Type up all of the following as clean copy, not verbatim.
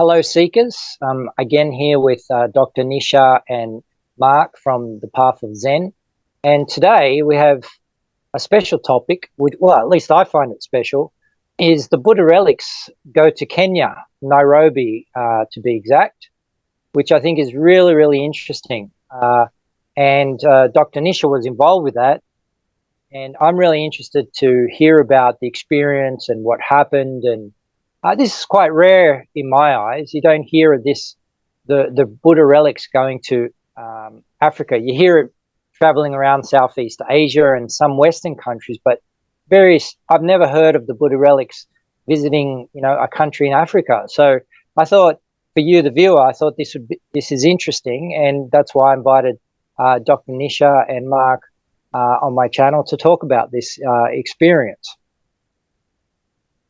Hello, seekers. Again here with Dr. Nisha and Mark from the Path of Zen. And today we have a special topic, which, well, at least I find it special, is the Buddha relics go to Kenya, Nairobi to be exact, which I think is really, really interesting. And Dr. Nisha was involved with that. And I'm really interested to hear about the experience and what happened. And this is quite rare in my eyes. You don't hear of this, the Buddha relics going to Africa. You hear it traveling around Southeast Asia and some Western countries, but I've never heard of the Buddha relics visiting, a country in Africa. So I thought, for you, the viewer, I thought this is interesting, and that's why I invited Dr. Nisha and Mark on my channel to talk about this experience.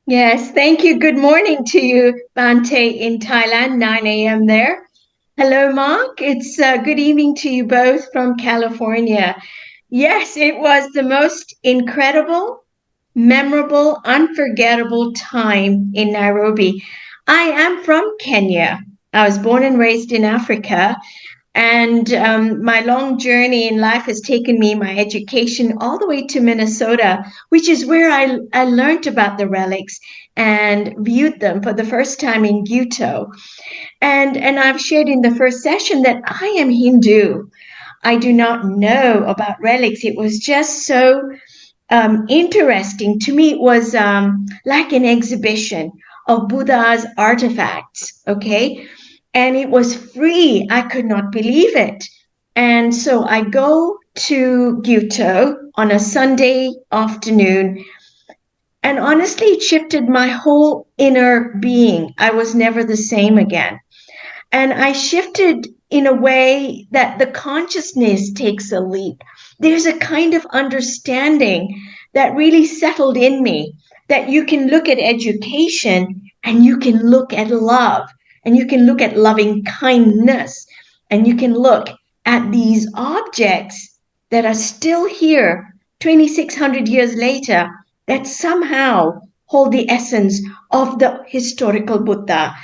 Yes, thank you. Good morning to you, Bhante in Thailand, 9 a.m. there. Hello, Mark. It's good evening to you both from California. Yes, it was the most incredible, memorable, unforgettable time in Nairobi. I am from Kenya. I was born and raised in Africa. And my long journey in life has taken me, my education, all the way to Minnesota, which is where I learned about the relics and viewed them for the first time in Ghetto. And I've shared in the first session that I am Hindu. I do not know about relics. It was just so interesting. To me, it was like an exhibition of Buddha's artifacts, okay? And it was free. I could not believe it. And so I go to Ghetto on a Sunday afternoon. And honestly, it shifted my whole inner being. I was never the same again. And I shifted in a way that the consciousness takes a leap. There's a kind of understanding that really settled in me, that you can look at education and you can look at love and you can look at loving kindness and you can look at these objects that are still here 2,600 years later that somehow hold the essence of the historical Buddha.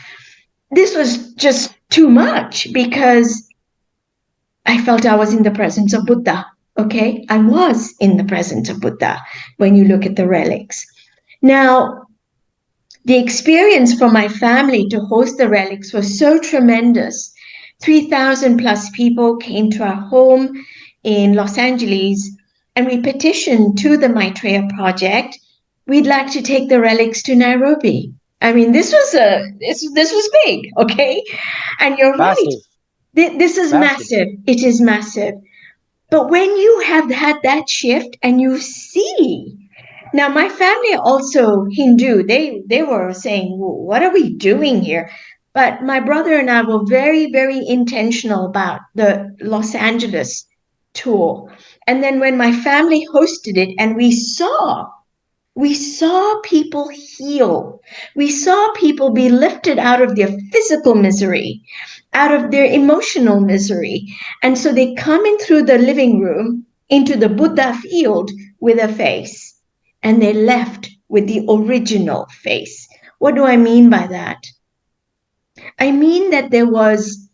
This was just too much because I felt I was in the presence of Buddha. Okay, I was in the presence of Buddha when you look at the relics. Now, the experience for my family to host the relics was so tremendous. 3,000 plus people came to our home in Los Angeles, and we petitioned to the Maitreya Project. We'd like to take the relics to Nairobi. I mean, this was big, okay? And you're Massive. right. This is massive. It is massive. But when you have had that shift and you see, now my family are also Hindu. They were saying, what are we doing here? But my brother and I were very, very intentional about the Los Angeles tour. And then when my family hosted it and we saw people heal. We saw people be lifted out of their physical misery, out of their emotional misery. And so they come in through the living room into the Buddha field with a face, and they left with the original face. What do I mean by that? I mean that there was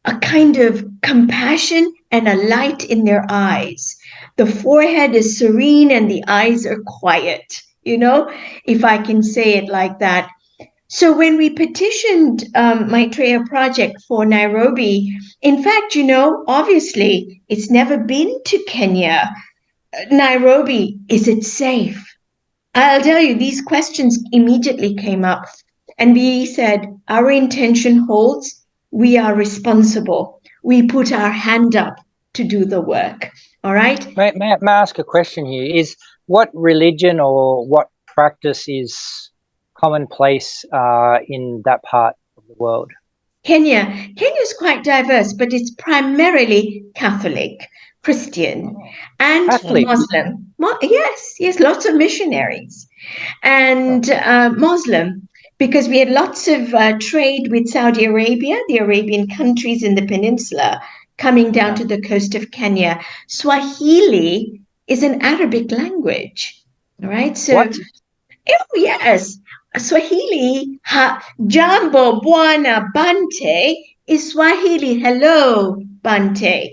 a kind of compassion and a light in their eyes. The forehead is serene and the eyes are quiet, if I can say it like that. So when we petitioned Maitreya Project for Nairobi, in fact, obviously it's never been to Kenya. Nairobi, is it safe? I'll tell you, these questions immediately came up. And we said, our intention holds. We are responsible. We put our hand up to do the work. All right? May I ask a question here? Is what religion or what practice is commonplace in that part of the world? Kenya is quite diverse, but it's primarily Catholic, Christian, and Catholic. Muslim. Yes, lots of missionaries. And Muslim, because we had lots of trade with Saudi Arabia, the Arabian countries in the peninsula, coming down to the coast of Kenya. Swahili is an Arabic language, all right? So, what? Oh, yes. Swahili, jambo bwana Bhante is Swahili. Hello, Bhante.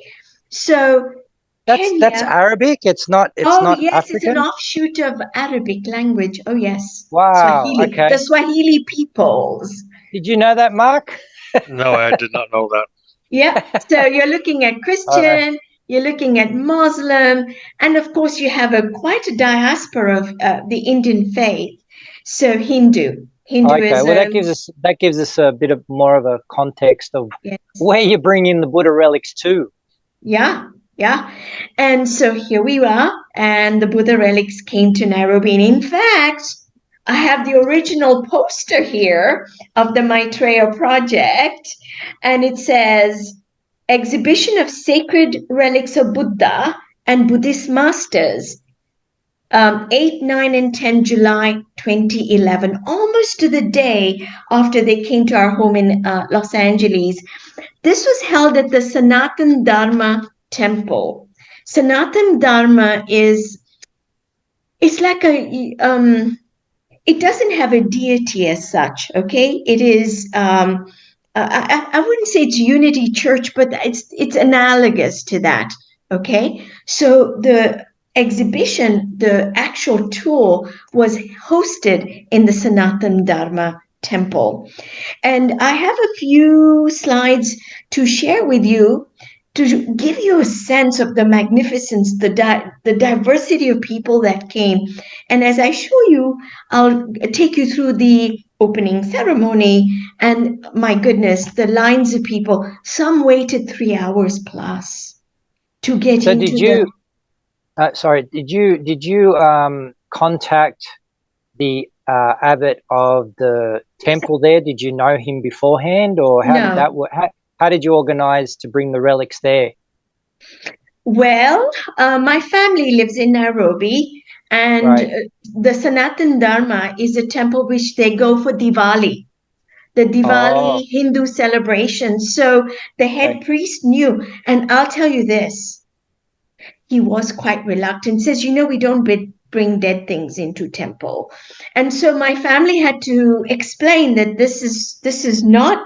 So That's Kenya. Arabic. It's not Oh, yes, it's an African. offshoot of Arabic language. Oh, yes. Wow. Swahili, the Okay. Swahili peoples. Did you know that, Mark? No, I did not know that. Yeah. So you're looking at All right. Christian, you're looking at Muslim, and of course, you have quite a diaspora of the Indian faith. So Okay. Well, Hinduism. that gives us a bit of more of a context of Yes. where you bring in the Buddha relics too. Yeah, yeah. And so here we are, and the Buddha relics came to Nairobi. And in fact, I have the original poster here of the Maitreya project, and it says Exhibition of Sacred Relics of Buddha and Buddhist Masters, 8, 9, and 10 July 2011, almost to the day after they came to our home in Los Angeles. This was held at the Sanatan Dharma Temple. Sanatan Dharma it's like it doesn't have a deity as such, okay? It is, I wouldn't say it's Unity Church, but it's analogous to that, okay? So the exhibition, the actual tour was hosted in the Sanatan Dharma Temple. And I have a few slides to share with you to give you a sense of the magnificence, the diversity of people that came. And as I show you, I'll take you through the opening ceremony. And my goodness, the lines of people, some waited 3 hours plus to get So into the. did you contact the abbot of the temple there? Did you know him beforehand, or how did No. that work? How did you organize to bring the relics there? Well, my family lives in Nairobi, and Right. the Sanatan Dharma is a temple which they go for Diwali, the Oh, Diwali Hindu celebration. So the head okay. priest knew, and I'll tell you this, he was quite reluctant, says, we don't bring dead things into temple. And so my family had to explain that this is not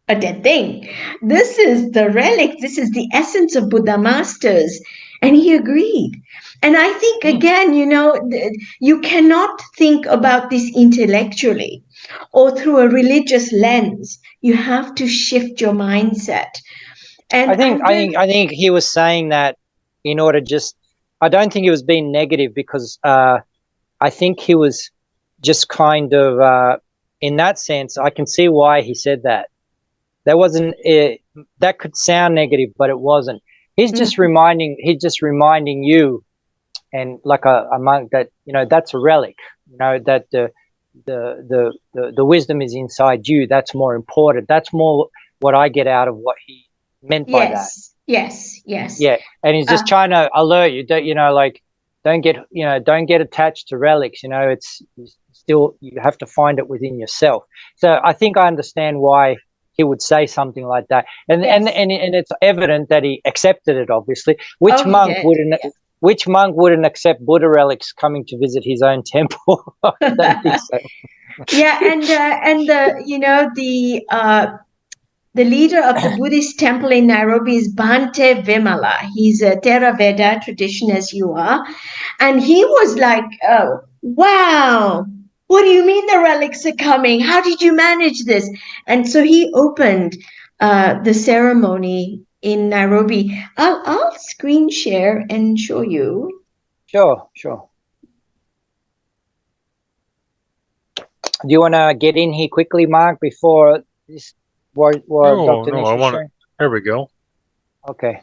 a dead thing. This is the relic. This is the essence of Buddha masters. And he agreed. And I think, again, you cannot think about this intellectually or through a religious lens. You have to shift your mindset. And I think he was saying that in order just. I don't think he was being negative because I think he was just kind of in that sense. I can see why he said that. That wasn't that could sound negative, but it wasn't. He's just reminding you, and like a monk, that that's a relic. That the wisdom is inside you. That's more important. That's more what I get out of what he meant by that. Yes. Yeah, and he's just trying to alert you that don't get attached to relics. It's still, you have to find it within yourself. So I think I understand why he would say something like that, and it's evident that he accepted it. Obviously, which monk wouldn't accept Buddha relics coming to visit his own temple? I don't think so. Yeah, and the leader of the Buddhist temple in Nairobi is Bhante Vimala. He's a Theravada tradition, as you are. And he was like, oh, wow, what do you mean the relics are coming? How did you manage this? And so he opened the ceremony in Nairobi. I'll screen share and show you. Sure. Do you want to get in here quickly, Mark, before this? Dr. No, I want to. There we go. Okay.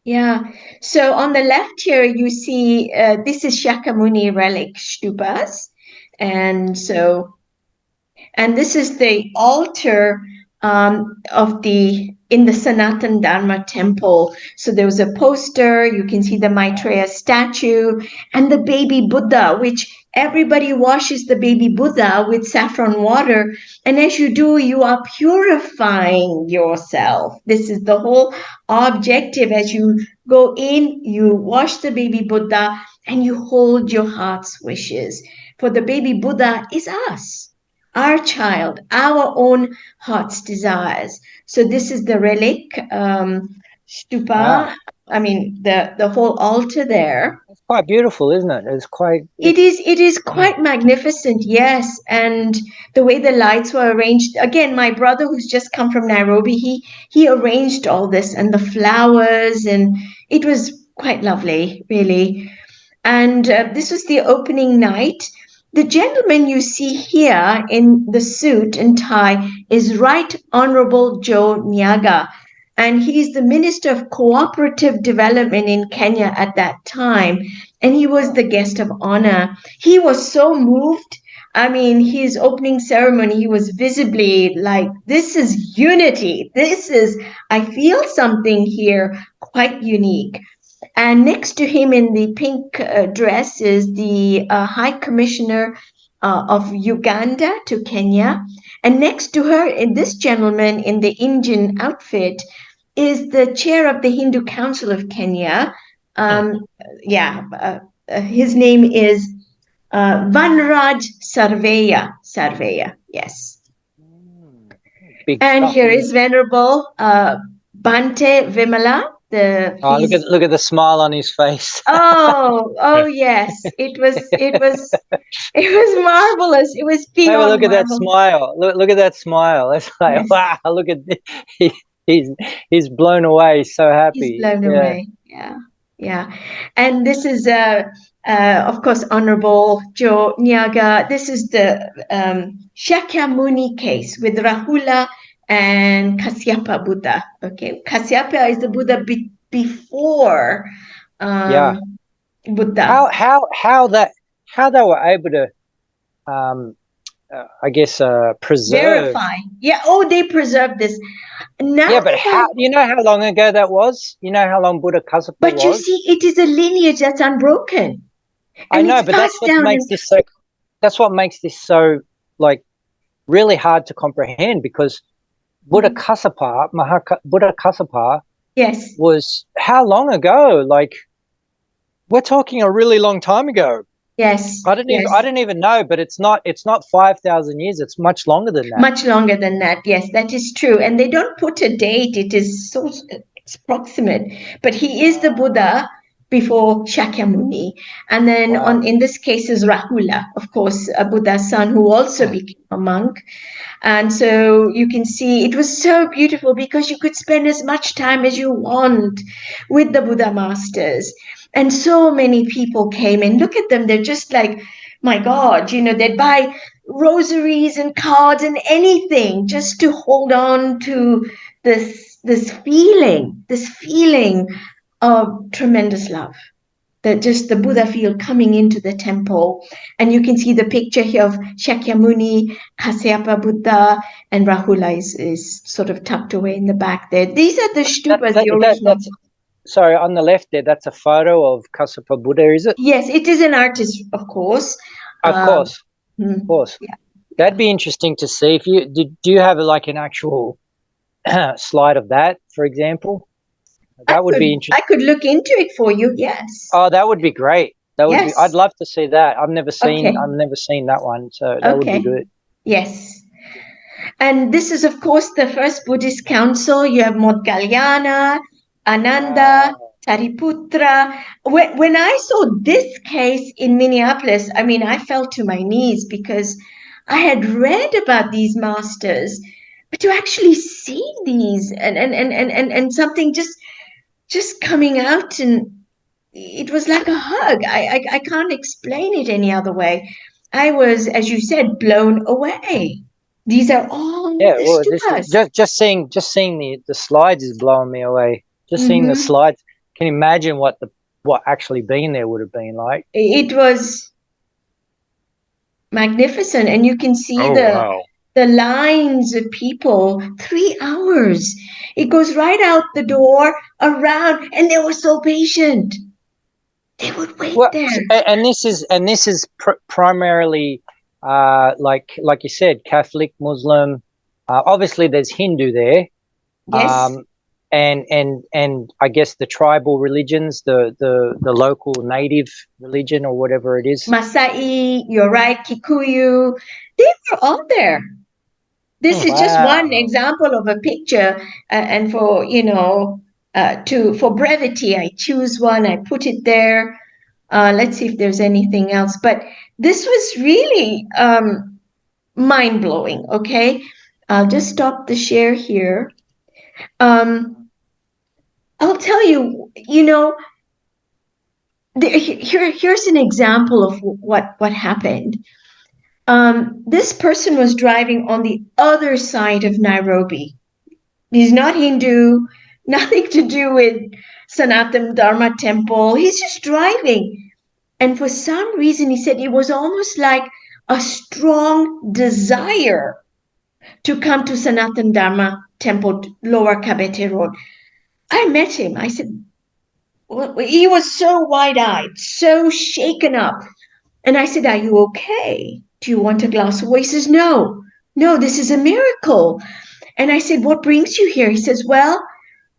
Yeah. So on the left here, you see this is Shakyamuni relic stupas. And this is the altar in the Sanatan Dharma temple. So there was a poster, you can see the Maitreya statue and the baby Buddha, which everybody washes the baby Buddha with saffron water. And as you do, you are purifying yourself. This is the whole objective. As you go in, you wash the baby Buddha and you hold your heart's wishes. For the baby Buddha is us. our child, our own heart's desires. So this is the relic stupa. I mean, the whole altar there. It's quite beautiful, isn't it? It is quite magnificent, yes. And the way the lights were arranged. Again, my brother who's just come from Nairobi, he arranged all this and the flowers, and it was quite lovely, really. And this was the opening night. The gentleman you see here in the suit and tie is Right Honorable Joe Nyaga, and he's the Minister of Cooperative Development in Kenya at that time. And he was the guest of honor. He was so moved. I mean, his opening ceremony, he was visibly like, this is unity. I feel something here quite unique. And next to him in the pink dress is the High Commissioner of Uganda to Kenya. And next to her, in this gentleman in the Indian outfit, is the chair of the Hindu Council of Kenya. His name is Vanraj Sarveya, yes. Big and stuff, here is Venerable Bhante Vimala. Look at the smile on his face. Oh yes, it was marvelous. It was beyond Have a look at that marvelous. smile. Look at that smile. It's like, Yes. wow, look at this. He's blown away, so happy. He's blown away. Yeah. And this is of course Honorable Joe Nyaga. This is the Shakyamuni case with Rahula and Kasyapa Buddha. Okay, Kasyapa is the Buddha before Buddha. How they were able to I guess preserve. Verify. Yeah. Oh, they preserved this. Now yeah, but how? You know how long ago that was? You know how long Buddha Kassapa was? But you see, it is a lineage that's unbroken. I know, but that's what makes this so. That's what makes this so like really hard to comprehend, because Buddha Kassapa, Buddha Kassapa, yes, was how long ago? Like, we're talking a really long time ago. Yes. I didn't even know, but it's not 5,000 years. It's much longer than that. Much longer than that. Yes, that is true. And they don't put a date. It is so it's proximate. But he is the Buddha before Shakyamuni. And then in this case is Rahula, of course, a Buddha's son who also became a monk. And so you can see it was so beautiful because you could spend as much time as you want with the Buddha masters. And so many people came, and look at them. They're just like, my God, they'd buy rosaries and cards and anything just to hold on to this feeling of tremendous love. That just the Buddha feel coming into the temple. And you can see the picture here of Shakyamuni, Kasyapa Buddha, and Rahula is sort of tucked away in the back there. These are the stupas, the original. Sorry, on the left there, that's a photo of Kassapa Buddha, is it? Yes, it is an artist, of course. Of course. Yeah. That'd be interesting to see. If you do you have like an actual slide of that, for example? That would be interesting. I could look into it for you. Yes. Oh, that would be great. That would be. I'd love to see that. I've never seen that one, so that would be good. Yes. And this is, of course, the first Buddhist council. You have Modgalyana, Ananda, Tariputra. When I saw this case in Minneapolis, I mean, I fell to my knees because I had read about these masters, but to actually see these and something just coming out, and it was like a hug. I can't explain it any other way. I was, as you said, blown away. These are all just seeing the slides is blowing me away. Just seeing the slides, can you imagine what actually being there would have been like? It was magnificent, and you can see the lines of people. 3 hours. It goes right out the door, around, and they were so patient. They would wait there. And this is primarily like you said, Catholic, Muslim. Obviously, there's Hindu there. Yes. and I guess the tribal religions, the local native religion or whatever it is. Masai, you're right, Kikuyu, they were all there. This is just one example of a picture, and for for brevity, I choose one, I put it there. Let's see if there's anything else. But this was really mind-blowing. Okay, I'll just stop the share here. I'll tell you, here's an example of what happened. This person was driving on the other side of Nairobi. He's not Hindu, nothing to do with Sanatana Dharma temple. He's just driving. And for some reason, he said it was almost like a strong desire to come to Sanatana Dharma temple, Lower Kabete Road. I met him. I said, he was so wide-eyed, so shaken up. And I said, are you okay? Do you want a glass of water? He says, no, this is a miracle. And I said, what brings you here? He says, well,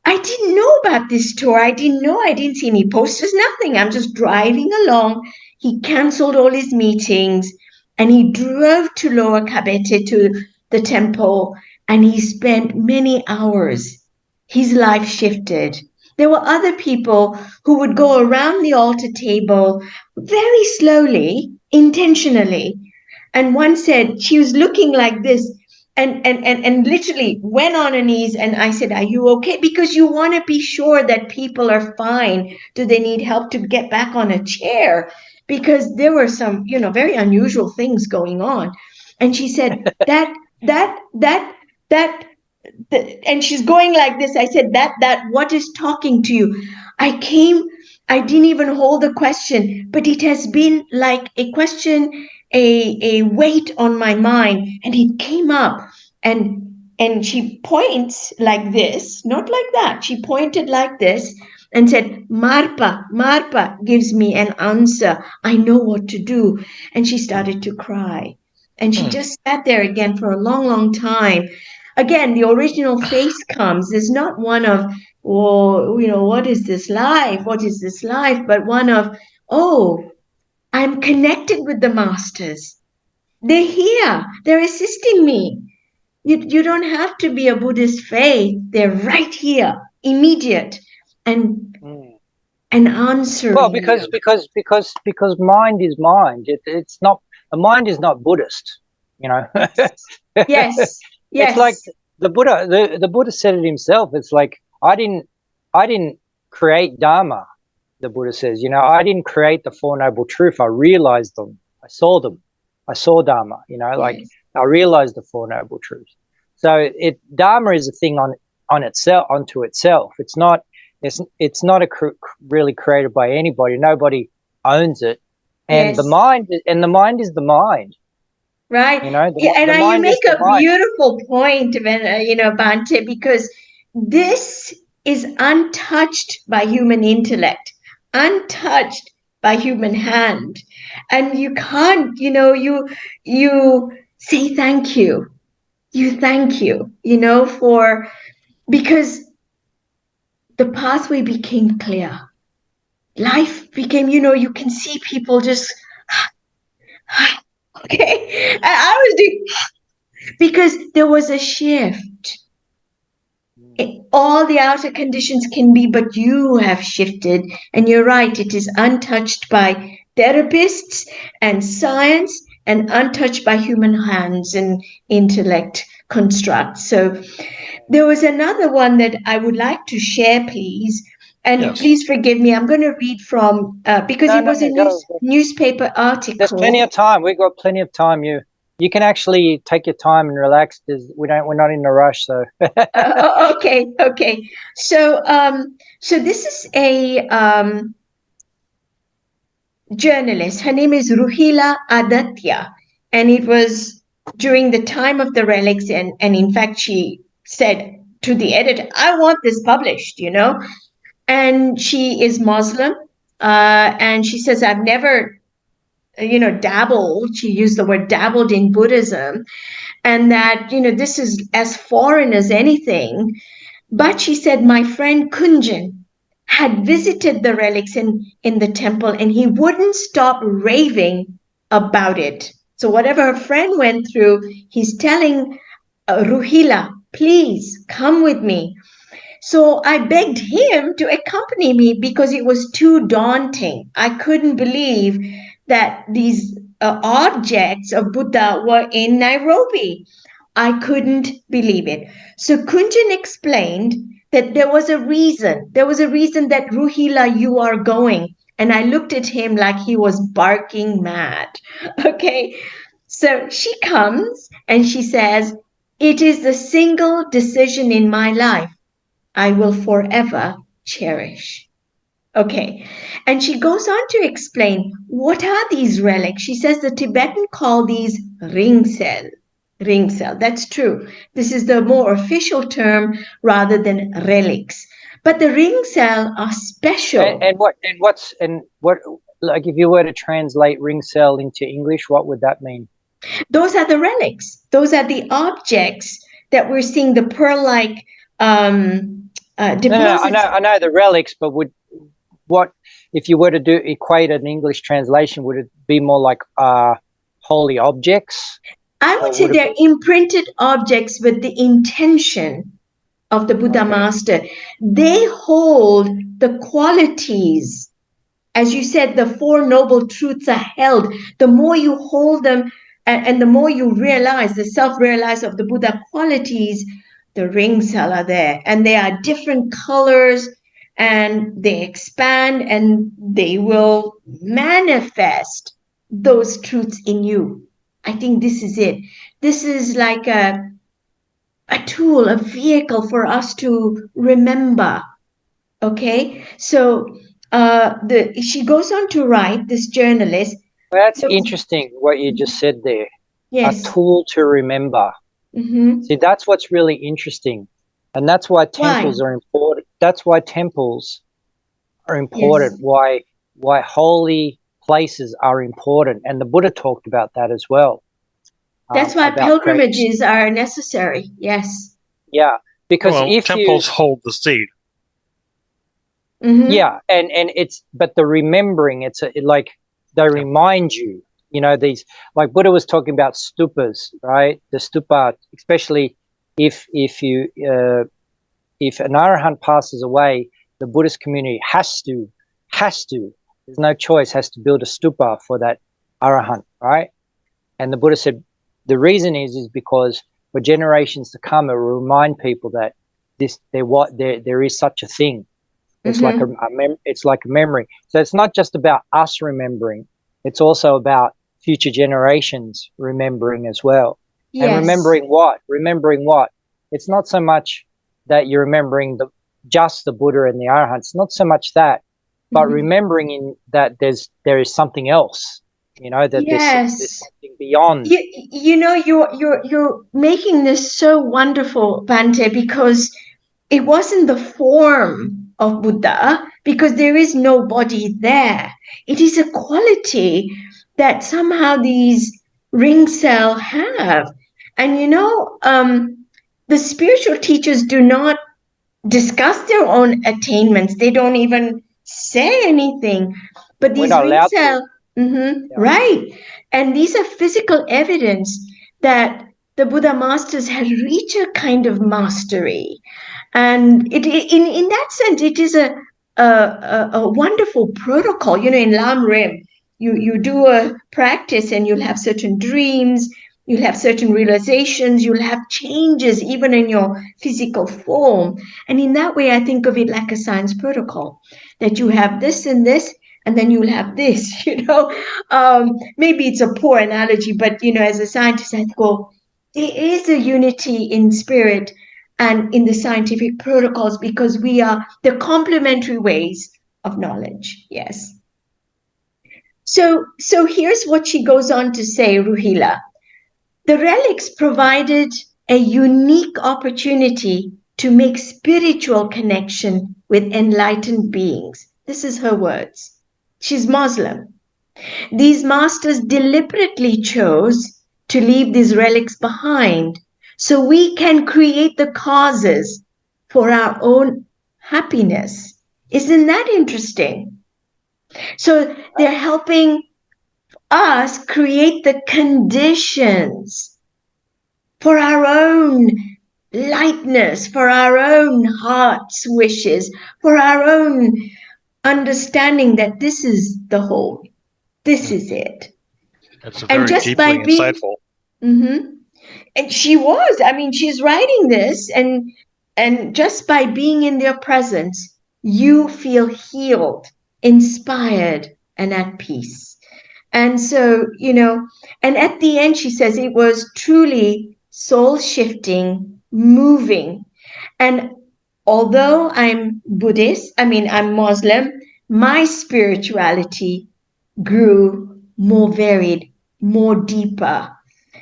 I didn't know about this tour. I didn't see any posters, nothing. I'm just driving along. He canceled all his meetings and he drove to Lower Kabete, to the temple, and he spent many hours. His life shifted. There were other people who would go around the altar table very slowly, intentionally. And one said she was looking like this and literally went on her knees. And I said, are you okay? Because you want to be sure that people are fine. Do they need help to get back on a chair? Because there were some, very unusual things going on. And she said, and she's going like this. I said, that what is talking to you? I didn't even hold the question, but it has been like a question, a weight on my mind. And it came up and she points like this, not like that. She pointed like this and said, Marpa gives me an answer. I know what to do. And she started to cry. And she just sat there again for a long, long time. Again, the original face comes. There's not one of, what is this life? What is this life? But one of, I'm connected with the masters. They're here. They're assisting me. You don't have to be a Buddhist faith. They're right here, immediate, and answering. Well, because mind is mind. It's not. The mind is not Buddhist. Yes. It's like the Buddha. The Buddha said it himself. It's like I didn't create Dharma. The Buddha says, I didn't create the Four Noble Truths. I realized them. I saw them. I saw Dharma. I realized the Four Noble Truths. So Dharma is a thing on itself, onto itself. It's not really created by anybody. Nobody owns it, and the mind is the mind. Right. You make a beautiful point, Bhante, because this is untouched by human intellect, untouched by human hand. And you can't, you say thank you. You thank you, because the pathway became clear. Life became, you can see people just, okay. I was doing, because there was a shift. All the outer conditions can be, but you have shifted. And you're right, it is untouched by therapists and science and untouched by human hands and intellect constructs. So there was another one that I would like to share, please. And please forgive me, I'm going to read from, because it was a newspaper article. There's plenty of time. We've got plenty of time. You can actually take your time and relax. We're not in a rush. So okay. So this is a journalist. Her name is Ruhila Aditya, and it was during the time of the Relics, and in fact she said to the editor, I want this published, and she is Muslim, and she says, I've never dabbled, she used the word dabbled in Buddhism, and that, this is as foreign as anything. But she said, my friend Kunjan had visited the relics in the temple, and he wouldn't stop raving about it. So whatever her friend went through, he's telling Ruhila, please come with me. So I begged him to accompany me because it was too daunting. I couldn't believe that these objects of Buddha were in Nairobi. I couldn't believe it. So Kunjan explained that there was a reason. There was a reason that Ruhila, you are going. And I looked at him like he was barking mad. Okay. So she comes and she says, it is the single decision in my life I will forever cherish. Okay. And she goes on to explain what are these relics. She says the Tibetan call these ring cell. Ring cell. That's true. This is the more official term rather than relics. But the ring cell are special. And what like if you were to translate ring cell into English, what would that mean? Those are the relics. Those are the objects that we're seeing, the pearl-like deposits. No, I know the relics, but what if you were to equate an English translation? Would it be more like holy objects? I would say they're imprinted objects with the intention of the Buddha master. They hold the qualities. As you said, the Four Noble Truths are held. The more you hold them and the more you realize, the self-realize of the Buddha qualities, the rings are there. And they are different colors and they expand and they will manifest those truths in you. I think this is it. This is like a tool, a vehicle for us to remember. Okay, so she goes on to write, this journalist. Well, that's interesting what you just said there. Yes. A tool to remember. Mm-hmm. See, that's what's really interesting. And that's why temples are important. That's why temples are important. Yes. Why holy places are important. And the Buddha talked about that as well. That's why pilgrimages are necessary. Yes. Yeah, because if temples hold the seed. Mm-hmm. Yeah, and but the remembering, like they remind you, these, like Buddha was talking about stupas, right? The stupa, especially if an arahant passes away, the Buddhist community has to, there's no choice, has to build a stupa for that arahant, right? And the Buddha said the reason is because for generations to come, it will remind people that there is such a thing. It's like it's like a memory. So it's not just about us remembering; it's also about future generations remembering as well. Yes. And remembering what? It's not so much that you're remembering just the Buddha and the Arahants. It's not so much that, but remembering that there is something else. That there's something beyond. You're making this so wonderful, Bhante, because it wasn't the form of Buddha, because there is no body there. It is a quality that somehow these ring cell have. And the spiritual teachers do not discuss their own attainments. They don't even say anything. But these ring cell, right. And these are physical evidence that the Buddha masters had reached a kind of mastery. And in that sense, it is a wonderful protocol. In Lam Rim, you do a practice and you'll have certain dreams, you'll have certain realizations, you'll have changes even in your physical form. And in that way, I think of it like a science protocol, that you have this and this, and then you'll have this, maybe it's a poor analogy, but, as a scientist, I go, there is a unity in spirit and in the scientific protocols, because we are the complementary ways of knowledge. Yes. So here's what she goes on to say, Ruhila. The relics provided a unique opportunity to make spiritual connection with enlightened beings. This is her words. She's Muslim. These masters deliberately chose to leave these relics behind so we can create the causes for our own happiness. Isn't that interesting? So they're helping us create the conditions for our own lightness, for our own heart's wishes, for our own understanding that this is the whole. This is it. It's very deeply insightful. And she was. I mean, she's writing this, and just by being in their presence, you feel healed, inspired, and at peace. And so, and at the end, she says it was truly soul shifting, moving. And although I'm I'm Muslim, my spirituality grew more varied, more deeper.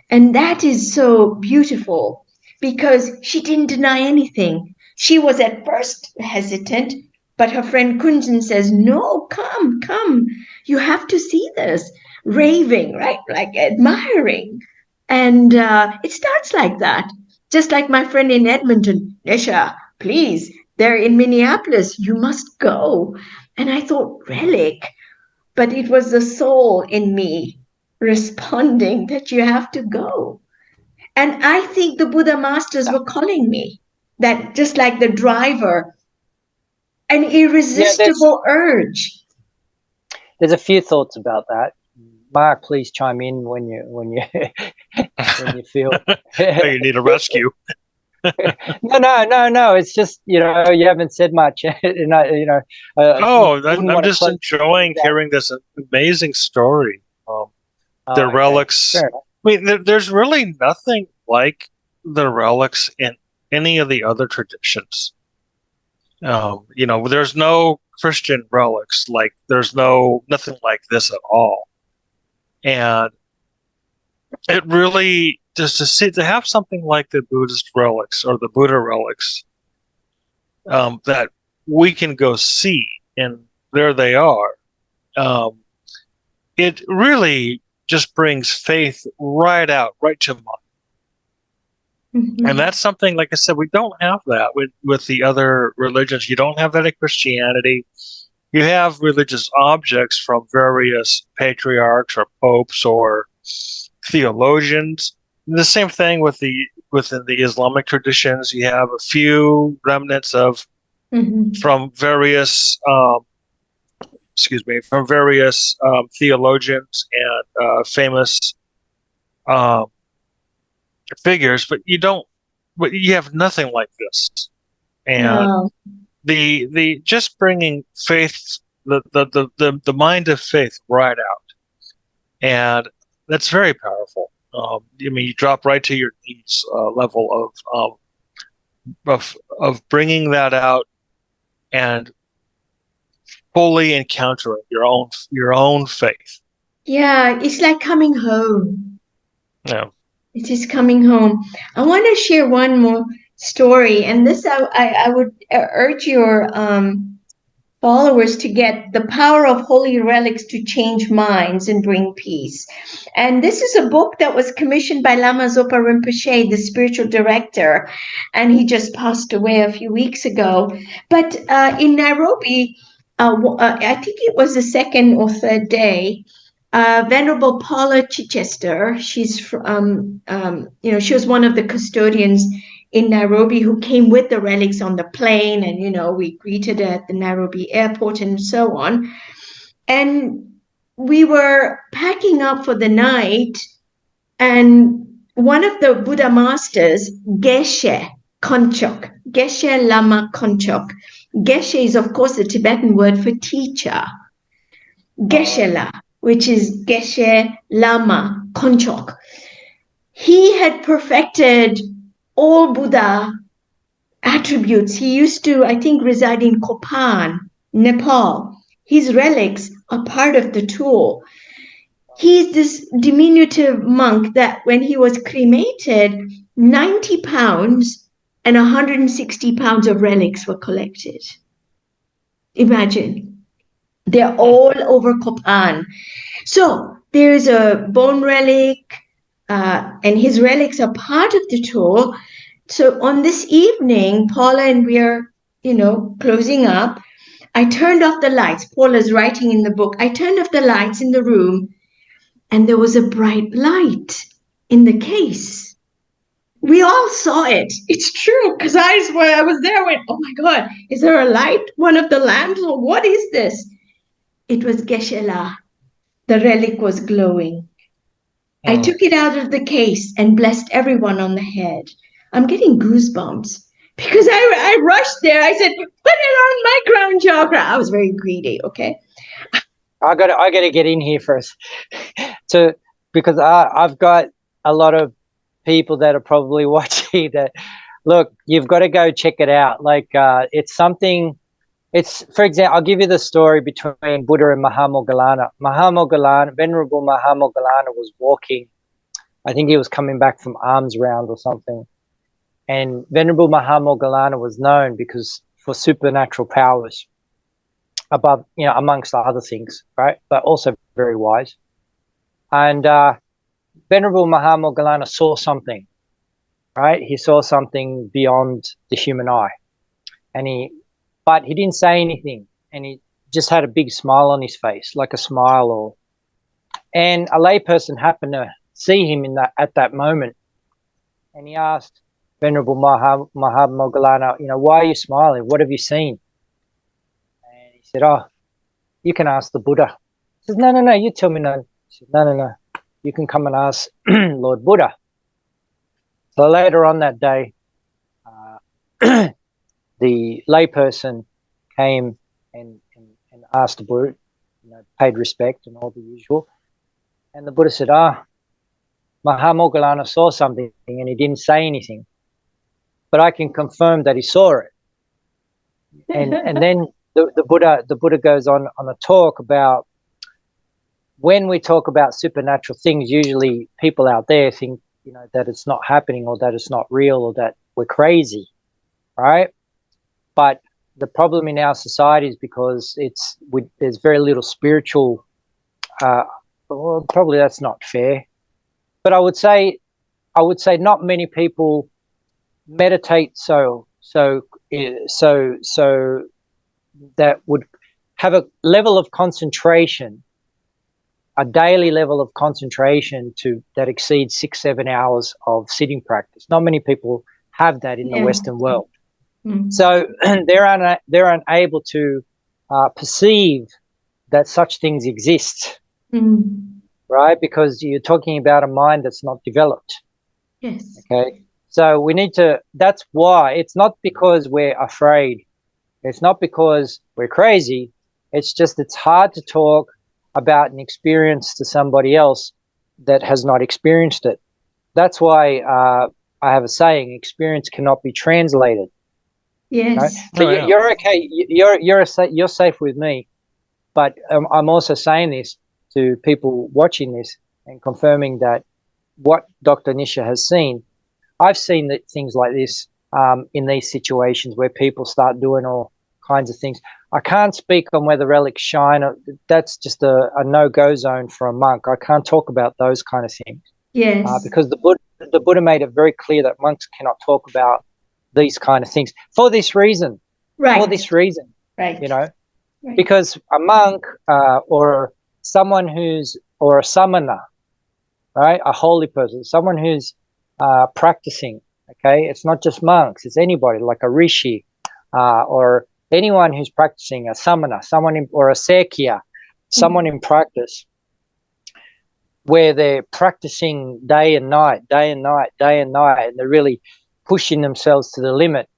And that is so beautiful because she didn't deny anything. She was at first hesitant, but her friend Kunjan says, no, come. You have to see this. Raving, right? Like admiring. And it starts like that. Just like my friend in Edmonton, Nisha, please, they're in Minneapolis. You must go. And I thought, Relic. But it was the soul in me responding that you have to go. And I think the Buddha masters were calling me, that just like the driver, an irresistible urge. There's a few thoughts about that. Mark, please chime in when you when you feel you need a rescue. No. It's just you haven't said much. I'm just enjoying hearing this amazing story. The relics. I mean, there's really nothing like the relics in any of the other traditions. There's no Christian relics. Like there's nothing like this at all. And it really just to have something like the Buddhist relics or the Buddha relics that we can go see, and there they are. It really just brings faith right to mind. Mm-hmm. And that's something, like I said, we don't have that with the other religions. You don't have that in Christianity. You have religious objects from various patriarchs or popes or theologians. And the same thing within the Islamic traditions. You have a few remnants of from various theologians and famous figures, but you have nothing like this. And the just bringing faith, the mind of faith right out, and that's very powerful. You drop right to your knees level of bringing that out and fully encountering your own faith. Yeah, it's like coming home. Yeah, it is coming home. I want to share one more story, and this I would urge your followers to get The Power of Holy Relics to Change Minds and Bring Peace. And this is a book that was commissioned by Lama Zopa Rinpoche, the spiritual director, and he just passed away a few weeks ago. But in Nairobi, I think it was the second or third day, Venerable Paula Chichester, she's from, she was one of the custodians in Nairobi who came with the relics on the plane, and we greeted her at the Nairobi airport and so on. And we were packing up for the night, and one of the Buddha masters, Geshe Lama Konchok. Geshe is, of course, the Tibetan word for teacher. Geshe-la, which is Geshe Lama Konchok. He had perfected all Buddha attributes. He used to, I think, reside in Kopan, Nepal. His relics are part of the tour. He's this diminutive monk that when he was cremated, 90 pounds and 160 pounds of relics were collected. Imagine. They're all over Kopan. So there's a bone relic, and his relics are part of the tour. So on this evening, Paula and we are, closing up. I turned off the lights. Paula's writing in the book. I turned off the lights in the room, and there was a bright light in the case. We all saw it. It's true, because I was there, went, oh my God, is there a light? One of the lamps? Or what is this? It was Geshe-la. The relic was glowing. I took it out of the case and blessed everyone on the head. I'm getting goosebumps because I rushed there. I said, put it on my crown chakra. I was very greedy, okay? I got to get in here first, because I've got a lot of people that are probably watching that. Look, you've got to go check it out. Like it's something. It's, for example, I'll give you the story between Buddha and Mahamoggallana. Venerable Mahamoggallana was walking. I think he was coming back from alms round or something. And Venerable Mahamoggallana was known for supernatural powers above, amongst other things, right? But also very wise. And Venerable Mahamoggallana saw something, right? He saw something beyond the human eye. But he didn't say anything. And he just had a big smile on his face, like a smile. And a layperson happened to see him at that moment. And he asked Venerable Mahamoggallana, why are you smiling? What have you seen? And he said, oh, you can ask the Buddha. He says, no, you tell me none. He said, no, you can come and ask Lord Buddha. So later on that day, the layperson came and asked the Buddha, paid respect and all the usual. And the Buddha said, Mahamoggallana saw something and he didn't say anything. But I can confirm that he saw it. And then the Buddha goes on a talk about, when we talk about supernatural things, usually people out there think, that it's not happening or that it's not real or that we're crazy, right? But the problem in our society is because there's very little spiritual. Well, probably that's not fair, but I would say not many people meditate so that would have a level of concentration, a daily level of concentration that exceeds 6-7 hours of sitting practice. Not many people have that in the Western world. Mm-hmm. So they're unable to perceive that such things exist, right? Because you're talking about a mind that's not developed. Yes. Okay. So we need to. That's why it's not because we're afraid. It's not because we're crazy. It's just it's hard to talk about an experience to somebody else that has not experienced it. That's why I have a saying: experience cannot be translated. Yes. Right? So you're okay. You're safe with me, but I'm also saying this to people watching this and confirming that what Dr. Nisha has seen. I've seen things like this in these situations where people start doing all kinds of things. I can't speak on whether relics shine. That's just a no-go zone for a monk. I can't talk about those kind of things. Yes. Because the Buddha made it very clear that monks cannot talk about these kind of things for this reason. Right. For this reason. Right. Right. Because a monk or someone or a samana, right, a holy person, someone who's practicing, okay, it's not just monks, it's anybody like a rishi or anyone who's practicing, a samana, or a sekya, someone in practice, where they're practicing day and night, and they're really pushing themselves to the limit,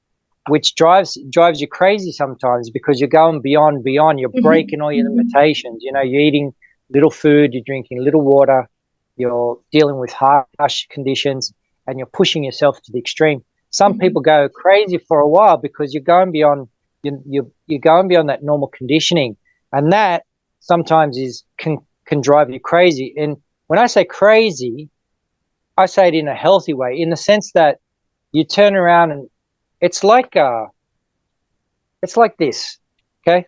which drives you crazy sometimes because you're going beyond, you're breaking all your limitations. You're eating little food, you're drinking little water, you're dealing with harsh conditions, and you're pushing yourself to the extreme. Some people go crazy for a while because you're going beyond you're going beyond that normal conditioning, and that sometimes can drive you crazy. And when I say crazy, I say it in a healthy way, in the sense that you turn around and it's like this, okay?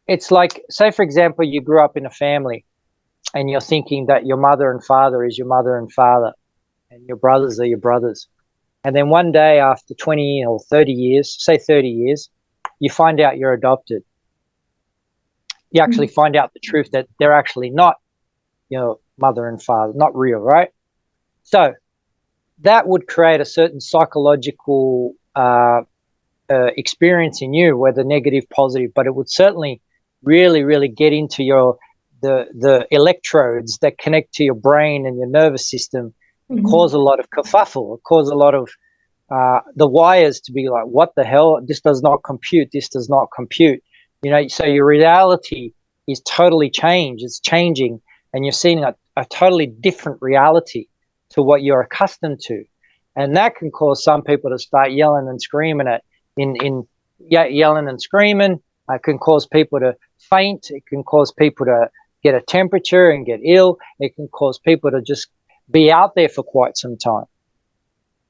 It's like, say for example, you grew up in a family and you're thinking that your mother and father is your mother and father and your brothers are your brothers. And then one day after 20 or 30 years, say 30 years, you find out you're adopted. You actually find out the truth that they're actually not your mother and father, not real, right? So that would create a certain psychological experience in you, whether negative, positive, but it would certainly really, really get into the electrodes that connect to your brain and your nervous system, cause a lot of kerfuffle, cause a lot of the wires to be like, what the hell? This does not compute. This does not compute. You know, so your reality is totally changed. It's changing, and you're seeing a totally different reality to what you're accustomed to. And that can cause some people to start yelling and screaming yelling and screaming. It can cause people to faint. It can cause people to get a temperature and get ill. It can cause people to just be out there for quite some time,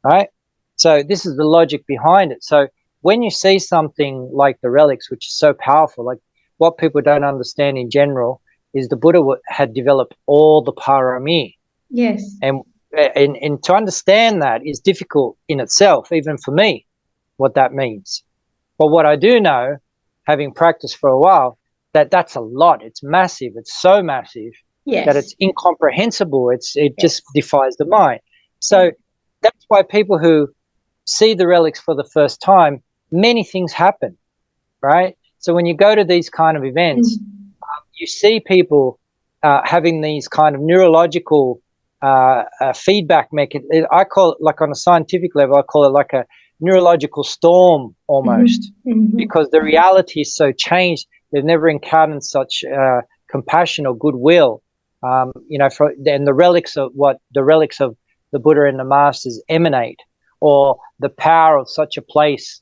right? So this is the logic behind it. So when you see something like the relics, which is so powerful, like what people don't understand in general is the Buddha had developed all the parami. Yes. And to understand that is difficult in itself, even for me, what that means. But what I do know, having practiced for a while, that's a lot. It's massive. It's so massive that it's incomprehensible. It just defies the mind. So that's why people who see the relics for the first time, many things happen, right? So when you go to these kind of events, you see people having these kind of neurological feedback mechanism. I call it, like on a scientific level, I call it like a neurological storm almost, because the reality is so changed. They've never encountered such compassion or goodwill. You know, and the relics of the Buddha and the Masters emanate, or the power of such a place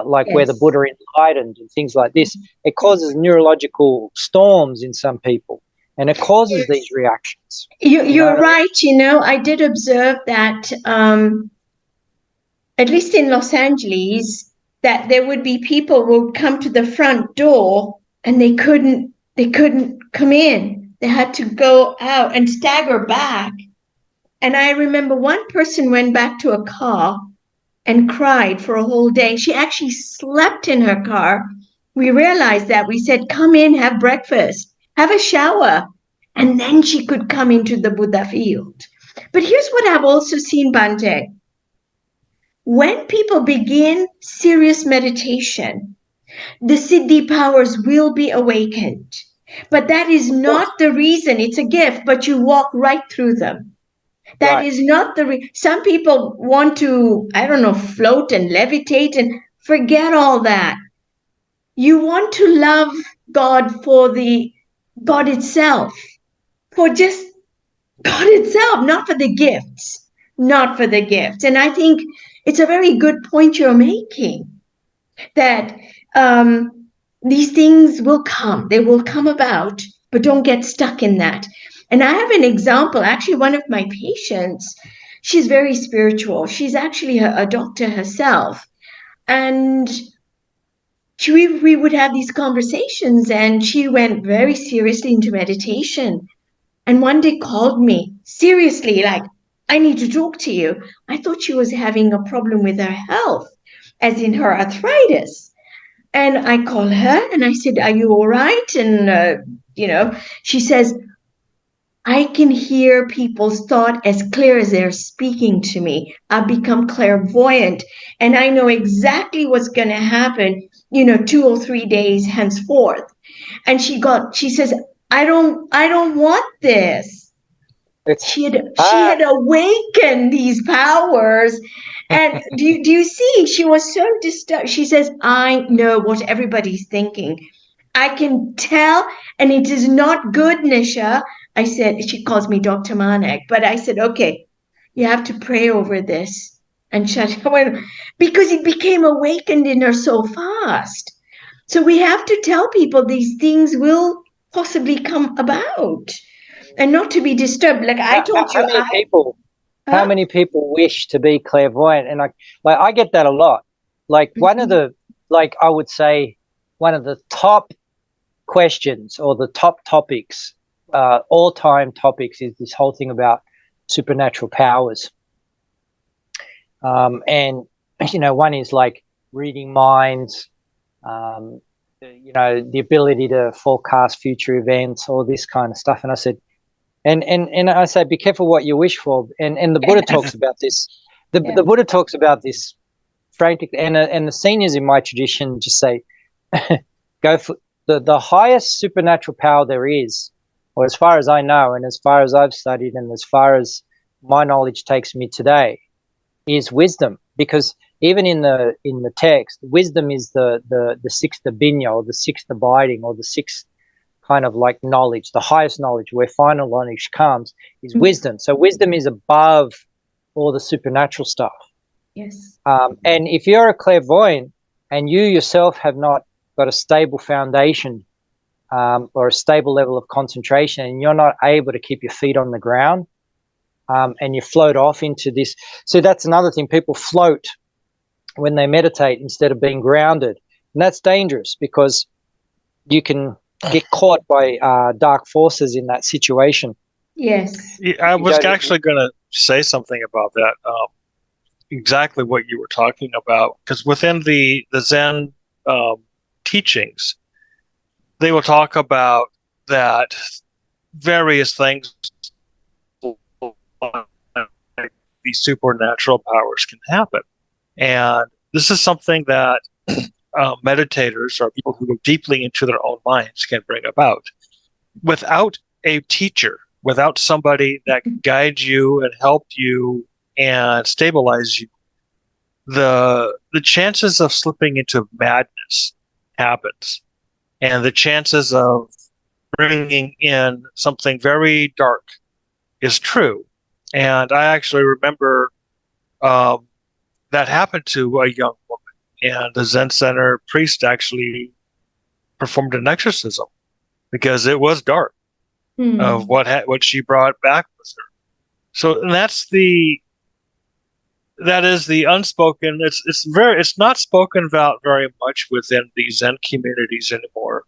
like where the Buddha enlightened and things like this. It causes neurological storms in some people, and it causes these reactions. You're right. You know, I did observe that, at least in Los Angeles, that there would be people who would come to the front door and they couldn't come in. They had to go out and stagger back. And I remember one person went back to a car and cried for a whole day. She actually slept in her car. We realized that. We said, come in, have breakfast, have a shower, and then she could come into the Buddha field. But here's what I've also seen, Bhante. When people begin serious meditation, the Siddhi powers will be awakened. But that is not the reason. It's a gift, but you walk right through them. That is not some people want to, I don't know, float and levitate and forget all that. You want to love God for the God itself, for just God itself, not for the gifts, not for the gifts. And I think it's a very good point you're making, that these things will come, they will come about, but don't get stuck in that. And I have an example. Actually, one of my patients, she's very spiritual. She's actually a doctor herself. And we would have these conversations, and she went very seriously into meditation. And one day called me, seriously, like, I need to talk to you. I thought she was having a problem with her health, as in her arthritis. And I called her and I said, are you all right? And, she says, I can hear people's thought as clear as they're speaking to me. I've become clairvoyant and I know exactly what's going to happen, 2 or 3 days henceforth. And she says, I don't want this. She had awakened these powers. And do you see? She was so disturbed. She says, I know what everybody's thinking. I can tell, and it is not good, Nisha. I said, she calls me Dr. Manek, but I said, okay, you have to pray over this and shut it, because it became awakened in her so fast. So we have to tell people these things will possibly come about. And not to be disturbed. Like I told you, how many people wish to be clairvoyant? And I get that a lot. Like one of the, I would say one of the top questions or the top topics, all-time topics, is this whole thing about supernatural powers. And one is like reading minds, the ability to forecast future events, all this kind of stuff. And I said, and I say, be careful what you wish for. And the Buddha talks about this. The Buddha talks about this frantically, and the seniors in my tradition just say, go for the highest supernatural power there is, or as far as I know, and as far as I've studied, and as far as my knowledge takes me today, is wisdom. Because even in the text, wisdom is the sixth abhinya, or the sixth abiding, or the sixth kind of like knowledge, the highest knowledge, where final knowledge comes, is wisdom. So wisdom is above all the supernatural stuff. Yes. And if you're a clairvoyant and you yourself have not got a stable foundation or a stable level of concentration, and you're not able to keep your feet on the ground, and you float off into this. So that's another thing. People float when they meditate instead of being grounded. And that's dangerous, because you can get caught by dark forces in that situation. Yes. I was actually going to say something about that, exactly what you were talking about, because within the Zen teachings, they will talk about that various things, these supernatural powers, can happen. And this is something that meditators, or people who go deeply into their own minds, can bring about. Without a teacher, without somebody that can guide you and help you and stabilize you, the chances of slipping into madness happens. And the chances of bringing in something very dark is true. And I actually remember that happened to a young woman, and the Zen Center priest actually performed an exorcism because it was dark of what she brought back with her. So that is the unspoken. It's not spoken about very much within the Zen communities anymore.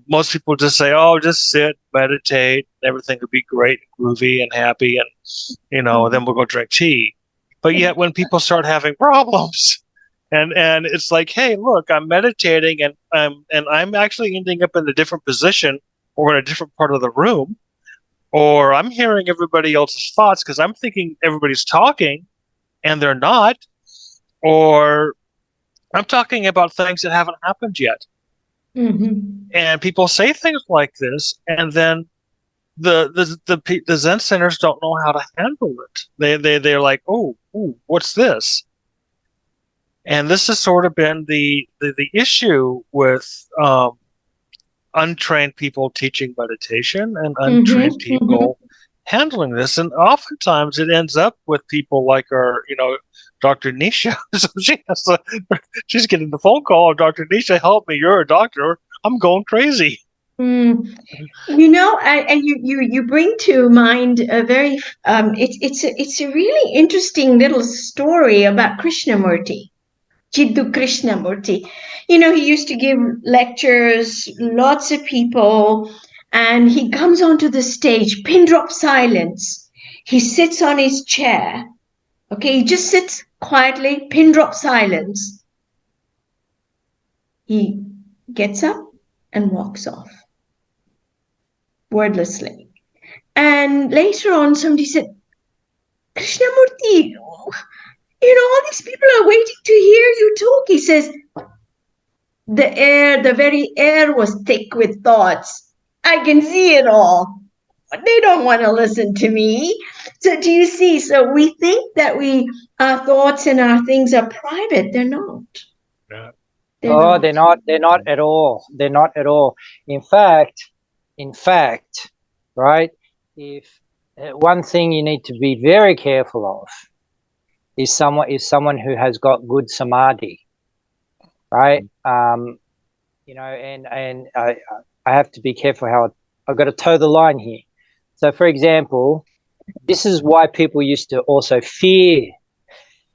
Most people just say, "Oh, just sit, meditate, everything will be great, and groovy, and happy, and then we'll go drink tea." But yet, when people start having problems, and it's like, "Hey, look, I'm meditating, and I'm actually ending up in a different position or in a different part of the room, or I'm hearing everybody else's thoughts because I'm thinking everybody's talking, and they're not, or I'm talking about things that haven't happened yet." And people say things like this, and then the Zen centers don't know how to handle it. They're like, oh, what's this? And this has sort of been the issue with untrained people teaching meditation and untrained people handling this. And oftentimes it ends up with people like our, Dr. Nisha. So she's getting the phone call of Dr. Nisha, help me, you're a doctor. I'm going crazy. And you bring to mind a very it's a really interesting little story about Krishnamurti, Jiddu Krishnamurti. He used to give lectures, lots of people, and he comes onto the stage, pin drop silence. He sits on his chair. Okay, he just sits quietly, pin drop silence. He gets up and walks off wordlessly. And later on, somebody said, "Krishnamurti, all these people are waiting to hear you talk." He says, the very air was thick with thoughts. I can see it all. But they don't want to listen to me. So do you see? So we think that our thoughts and our things are private. They're not. Yeah. They're not at all. They're not at all. In fact, right? If one thing you need to be very careful of is someone who has got good samadhi, right? And I have to be careful how I've got to toe the line here. So, for example, this is why people used to also fear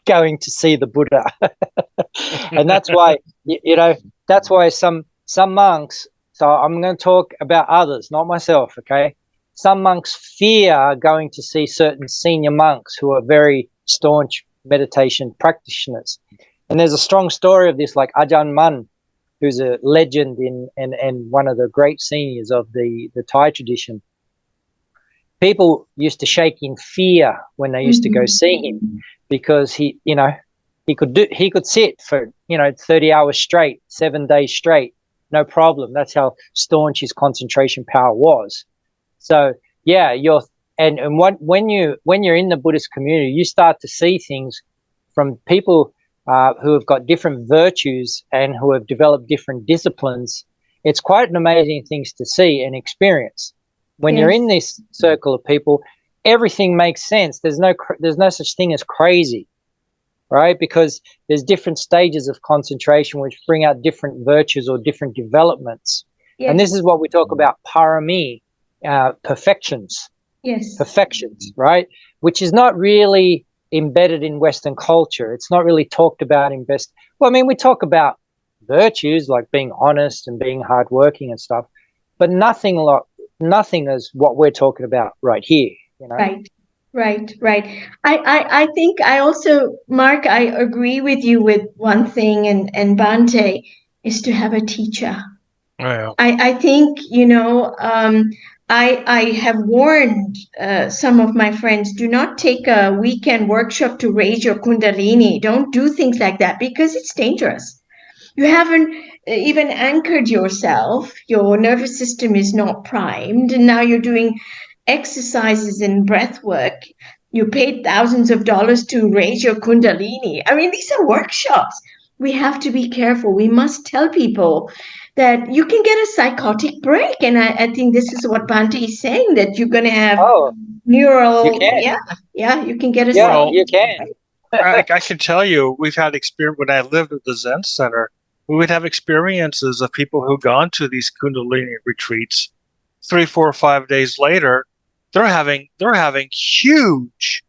going to see the Buddha, and that's why that's why some monks. So I'm going to talk about others, not myself. Okay, some monks fear going to see certain senior monks who are very staunch meditation practitioners. And there's a strong story of this, like Ajahn Mun, who's a legend and one of the great seniors of the Thai tradition. People used to shake in fear when they used to go see him, because he could sit for 30 hours straight, 7 days straight, no problem. That's how staunch his concentration power was. So yeah, when you're in the Buddhist community, you start to see things from people who have got different virtues and who have developed different disciplines. It's quite an amazing things to see and experience. When you're in this circle of people, everything makes sense. There's no such thing as crazy, right? Because there's different stages of concentration which bring out different virtues or different developments. Yes. And this is what we talk about parami, perfections. Yes. Perfections, right? Which is not really embedded in Western culture. It's not really talked about in well, I mean, we talk about virtues like being honest and being hardworking and stuff, but nothing as what we're talking about right here, Right. I think I also, Mark, I agree with you with one thing, and Bhante, is to have a teacher. Oh, yeah. I think, I have warned some of my friends, do not take a weekend workshop to raise your Kundalini. Don't do things like that, because it's dangerous. You haven't even anchored yourself. Your nervous system is not primed. And now you're doing exercises and breath work. You paid thousands of dollars to raise your Kundalini. I mean, these are workshops. We have to be careful. We must tell people that you can get a psychotic break. And I think this is what Bhante is saying, that you're going to have neural. You can. Yeah, you can get a psychotic. You can. I can tell you, we've had experience when I lived at the Zen Center. We would have experiences of people who've gone to these Kundalini retreats. 3, 4, 5 days later, they're having huge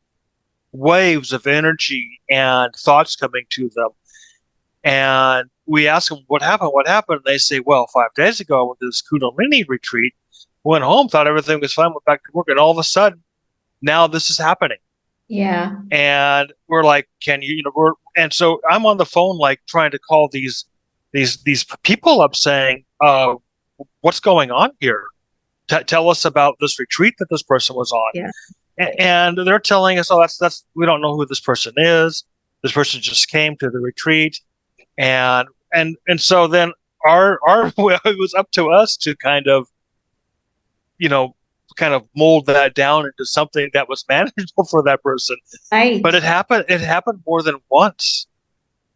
waves of energy and thoughts coming to them. And we ask them, what happened? And they say, well, 5 days ago, I went to this Kundalini retreat, went home, thought everything was fine, went back to work, and all of a sudden, now this is happening. Yeah. And we're like, and so I'm on the phone, like trying to call these people up saying, what's going on here? Tell us about this retreat that this person was on. Yeah. And they're telling us, that's we don't know who this person is. This person just came to the retreat. And so then it was up to us to kind of mold that down into something that was manageable for that person. Right. But it happened more than once.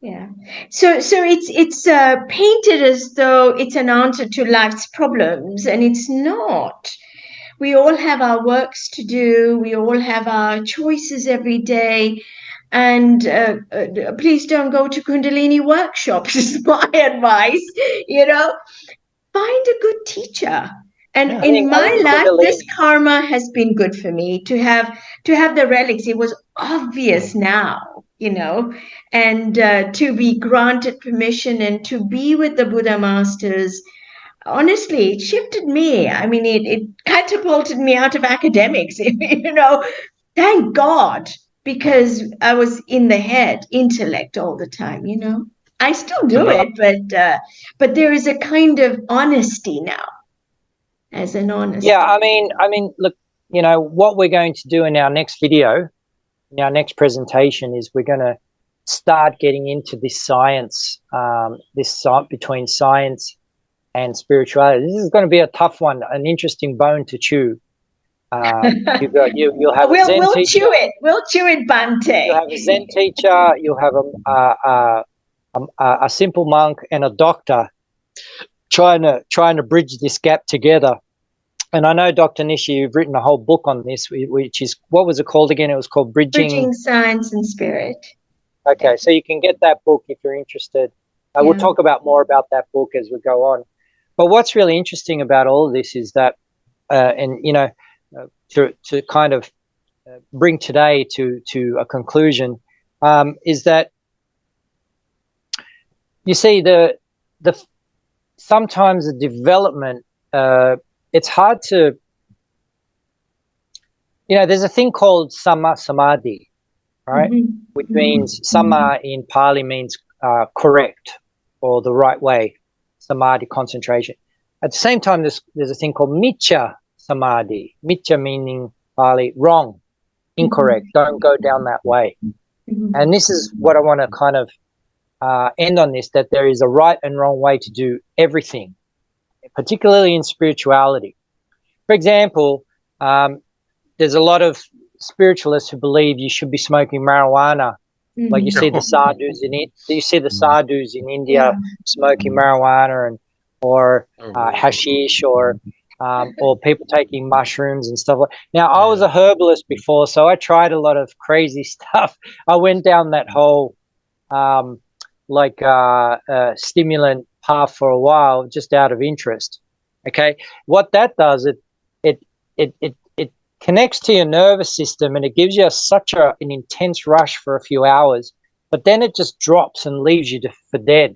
Yeah. So it's painted as though it's an answer to life's problems, and it's not. We all have our works to do. We all have our choices every day. And please don't go to Kundalini workshops, is my advice. Find a good techer. And in my life, this karma has been good for me to have the relics. It was obvious now, and to be granted permission and to be with the Buddha masters. Honestly, it shifted me. I mean, it catapulted me out of academics, thank God, because I was in the head, intellect all the time, I still do it, but there is a kind of honesty now. As an honesty. Yeah, I mean, look, what we're going to do in our next video, in our next presentation, is we're going to start getting into this science, between science and spirituality. This is going to be a tough one, an interesting bone to chew. You'll have a Zen teacher. We'll chew it, Bhante. You'll have a Zen teacher. You'll have a simple monk and a doctor trying to bridge this gap together. And I know, Dr. Nishi, you've written a whole book on this, which is, what was it called again? It was called Bridging Science and Spirit. Okay, so you can get that book if you're interested. We'll talk about more about that book as we go on. But what's really interesting about all of this is that, to kind of bring today to a conclusion, is that you see the sometimes the development, it's hard to, there's a thing called samadhi, right? Which means sama in Pali means correct or the right way, samadhi, concentration. At the same time, there's a thing called miccha samadhi. Miccha meaning Pali, wrong, incorrect, don't go down that way. And this is what I want to kind of end on this, that there is a right and wrong way to do everything, particularly in spirituality. For example, there's a lot of spiritualists who believe you should be smoking marijuana. Like you see the sadhus in it. You see the sadhus in India smoking marijuana or hashish or people taking mushrooms and stuff like. Now, I was a herbalist before, so I tried a lot of crazy stuff. I went down that whole stimulant path for a while, just out of interest. Okay, what that does, it connects to your nervous system, and it gives you such an intense rush for a few hours, but then it just drops and leaves you for dead,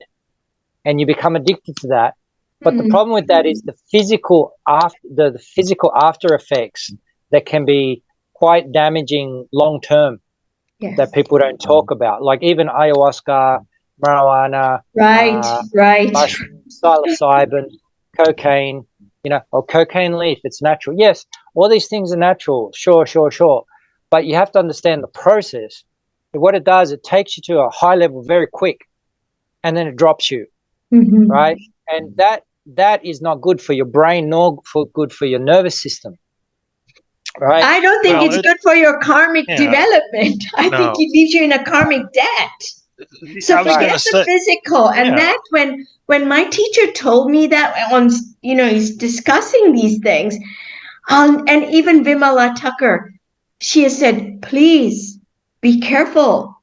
and you become addicted to that. But the problem with that is the physical after effects that can be quite damaging long term. That people don't talk about, like even ayahuasca, marijuana, mushrooms, psilocybin, cocaine, or cocaine leaf. It's natural. Yes, all these things are natural. Sure. But you have to understand the process. What it does, it takes you to a high level very quick, and then it drops you, right? And that is not good for your brain, nor good for your nervous system. Right. I don't think it's good for your karmic development. I think it leaves you in a karmic debt. So forget the physical. And that when my teacher told me that on, he's discussing these things, and even Vimala Tucker, she has said, please be careful.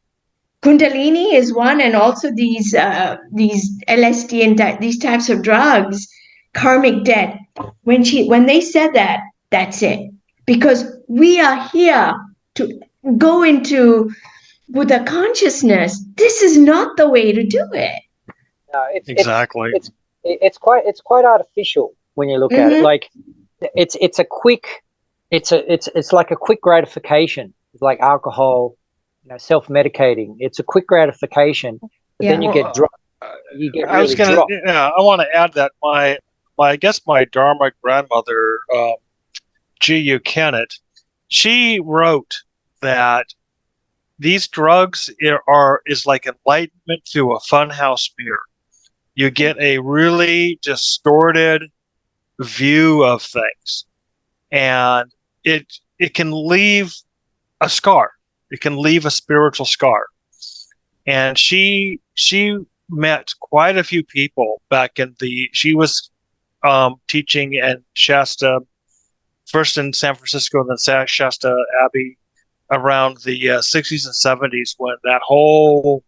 Kundalini is one, and also these LSD and these types of drugs, karmic debt. When they said that, that's it. Because we are here to go into with a consciousness. This is not the way to do it. No, exactly. It's quite artificial when you look at it. Like it's like a quick gratification. It's like alcohol, self-medicating. It's a quick gratification, but then you get dropped. You get really dropped. I want to add that I guess my Dharma grandmother, G.U. Kennett, she wrote that these drugs is like enlightenment through a funhouse mirror. You get a really distorted view of things, and it can leave a scar. It can leave a spiritual scar. And she met quite a few people back she was teaching in Shasta, first in San Francisco, then Shasta Abbey, around the 60s and 70s, when that whole,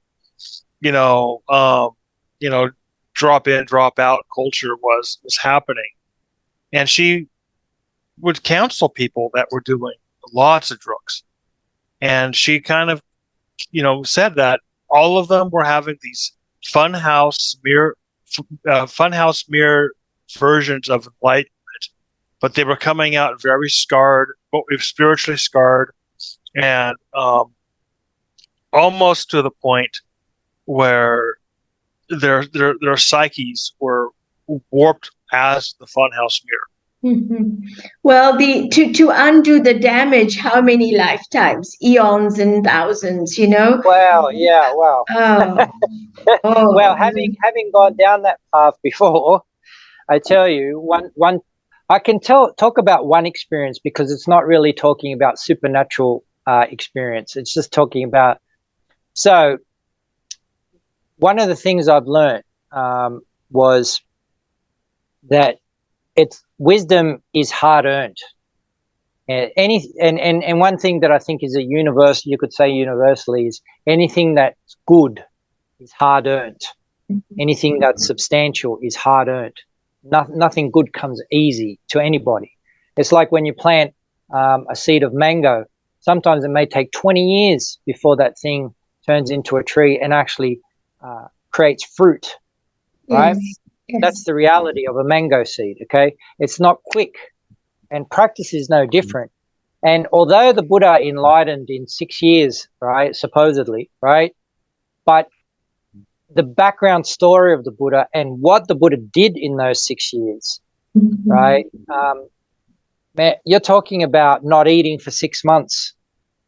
drop in, drop out culture was happening. And she would counsel people that were doing lots of drugs. And she kind of, said that all of them were having these funhouse mirror versions of enlightenment, but they were coming out very scarred, spiritually scarred, and almost to the point where their psyches were warped as the funhouse mirror. Well, to undo the damage, how many lifetimes, eons and thousands, Wow, yeah, wow. Well, having gone down that path before, I tell you, one I can talk about one experience, because it's not really talking about supernatural experience. It's just talking about. So, one of the things I've learned was that wisdom is hard earned. And one thing that I think is you could say universally, is anything that's good is hard earned. Anything that's substantial is hard earned. Nothing good comes easy to anybody. It's like when you plant a seed of mango. Sometimes it may take 20 years before that thing turns into a tree and actually creates fruit, right? Yes. That's the reality of a mango seed, okay? It's not quick, and practice is no different. And although the Buddha enlightened in 6 years, right, supposedly, right, but the background story of the Buddha and what the Buddha did in those 6 years, right, man, you're talking about not eating for 6 months.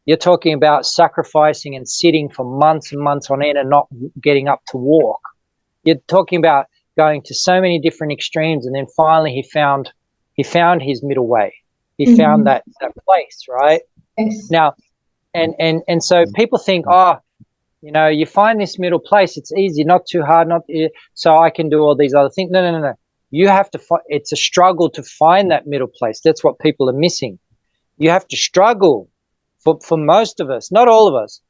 You're talking about sacrificing and sitting for months and months on end and not getting up to walk. You're talking about going to so many different extremes, and then finally he found his middle way. He found that place, right? Yes. Now, and so people think, oh, you know, you find this middle place. It's easy, not too hard, so I can do all these other things. No. You have to. It's a struggle to find that middle place. That's what people are missing. You have to struggle. For most of us, not all of us,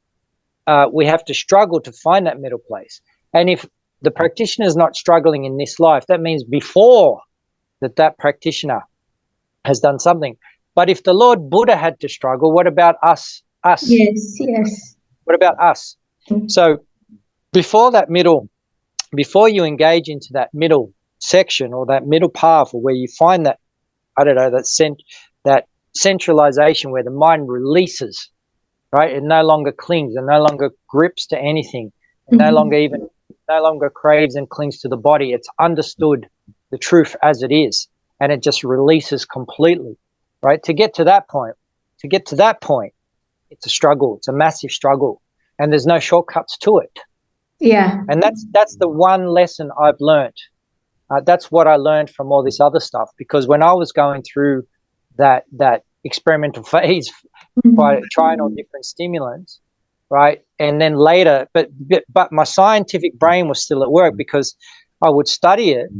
we have to struggle to find that middle place. And if the practitioner is not struggling in this life, that means before that practitioner has done something. But if the Lord Buddha had to struggle, what about us? Yes. What about us? So before you engage into that middle section or that middle path, or where you find that, I don't know, that centralization where the mind releases, right? It no longer clings, it no longer grips to anything, it no longer craves and clings to the body. It's understood the truth as it is, and it just releases completely, right? To get to that point, it's a struggle. It's a massive struggle, and there's no shortcuts to it. Yeah. And that's the one lesson I've learned. That's what I learned from all this other stuff, because when I was going through that experimental phase by trying all different stimulants, right, and then later, but my scientific brain was still at work, because I would study it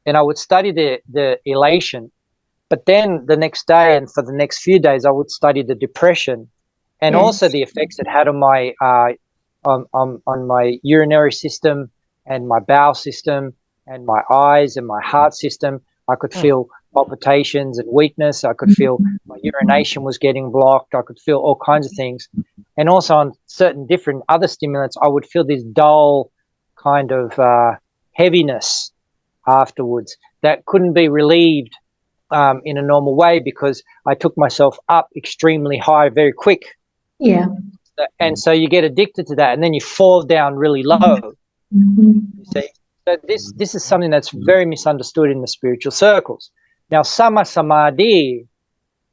and I would study the elation, but then the next day and for the next few days I would study the depression and also the effects it had on my on my urinary system and my bowel system and my eyes and my heart system. I could feel palpitations and weakness. I could feel my urination was getting blocked. I could feel all kinds of things. And also on certain different other stimulants, I would feel this dull kind of heaviness afterwards that couldn't be relieved in a normal way, because I took myself up extremely high very quick. Yeah. And so you get addicted to that, and then you fall down really low. You see? So this is something that's very misunderstood in the spiritual circles. Now, sama samadhi,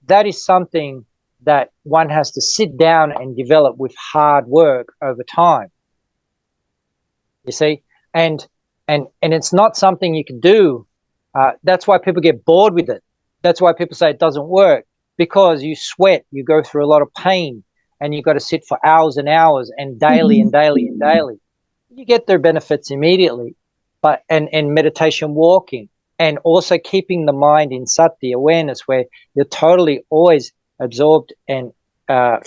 that is something that one has to sit down and develop with hard work over time. You see? And it's not something you can do. That's why people get bored with it. That's why people say it doesn't work, because you sweat, you go through a lot of pain, and you've got to sit for hours and hours and daily and daily and daily. You get their benefits immediately, but and meditation walking, and also keeping the mind in sati, awareness, where you're totally always absorbed and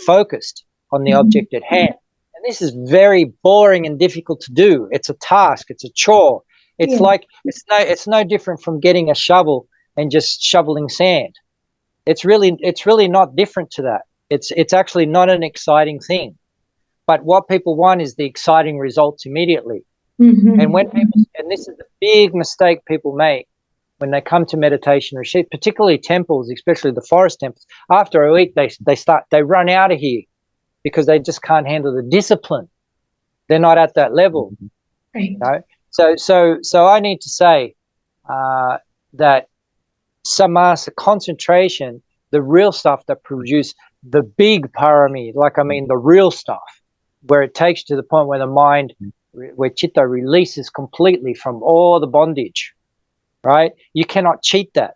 focused on the object at hand. And this is very boring and difficult to do. It's a task, it's a chore. It's like it's no different from getting a shovel and just shoveling sand. It's really not different to that. It's actually not an exciting thing. But what people want is the exciting results immediately. And when people, and this is the big mistake people make when they come to meditation retreat, particularly temples, especially the forest temples, after a week they run out of here because they just can't handle the discipline. They're not at that level. Right. You know? So I need to say that samasa, concentration, the real stuff that produce the big parami, the real stuff, where it takes to the point where the mind, where chitta releases completely from all the bondage, right? You cannot cheat that.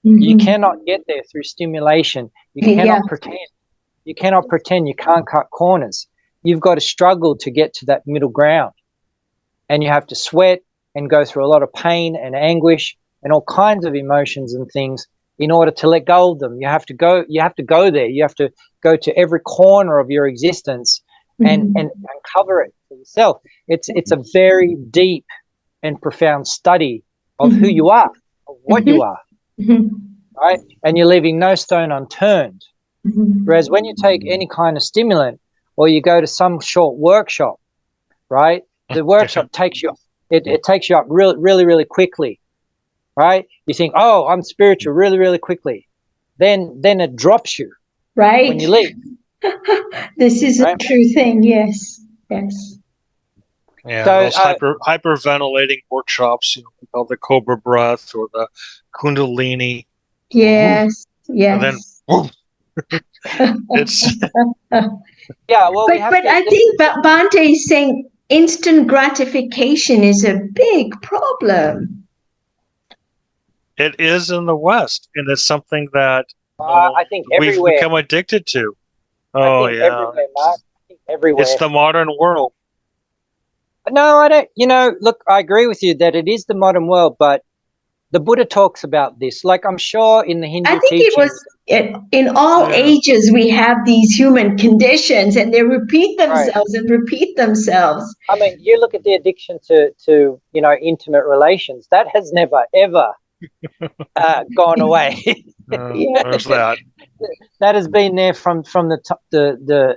You cannot get there through stimulation. You cannot pretend. You cannot pretend. You can't cut corners. You've got to struggle to get to that middle ground. And you have to sweat and go through a lot of pain and anguish and all kinds of emotions and things in order to let go of them. You have to go there. You have to go to every corner of your existence and uncover it for yourself. It's a very deep and profound study of who you are, of what you are, right? And you're leaving no stone unturned. Whereas when you take any kind of stimulant or you go to some short workshop, right? The workshop takes you, it takes you up really, really quickly, right? You think, oh, I'm spiritual really, really quickly. Then it drops you. Right. when you leave. This is right? a true thing. Yes. Yes. Yeah, So, those hyperventilating workshops, called the Cobra Breath or the Kundalini. Yes. And then, Yes. it's yeah, well, we have But to. I think Bhante is saying instant gratification is a big problem. it is in the West, and it's something that I think we've everywhere. become addicted to. I Oh think yeah, everywhere, Mark. I think everywhere. it's the modern world. No, I don't. Look, I agree with you that it is the modern world, but the Buddha talks about this. Like, I'm sure in the I Hindu think it teachings. was in all Yeah. ages we have these human conditions and they repeat themselves and repeat themselves. I mean, you look at the addiction to intimate relations. That has never ever gone away. There's that. That has been there from from the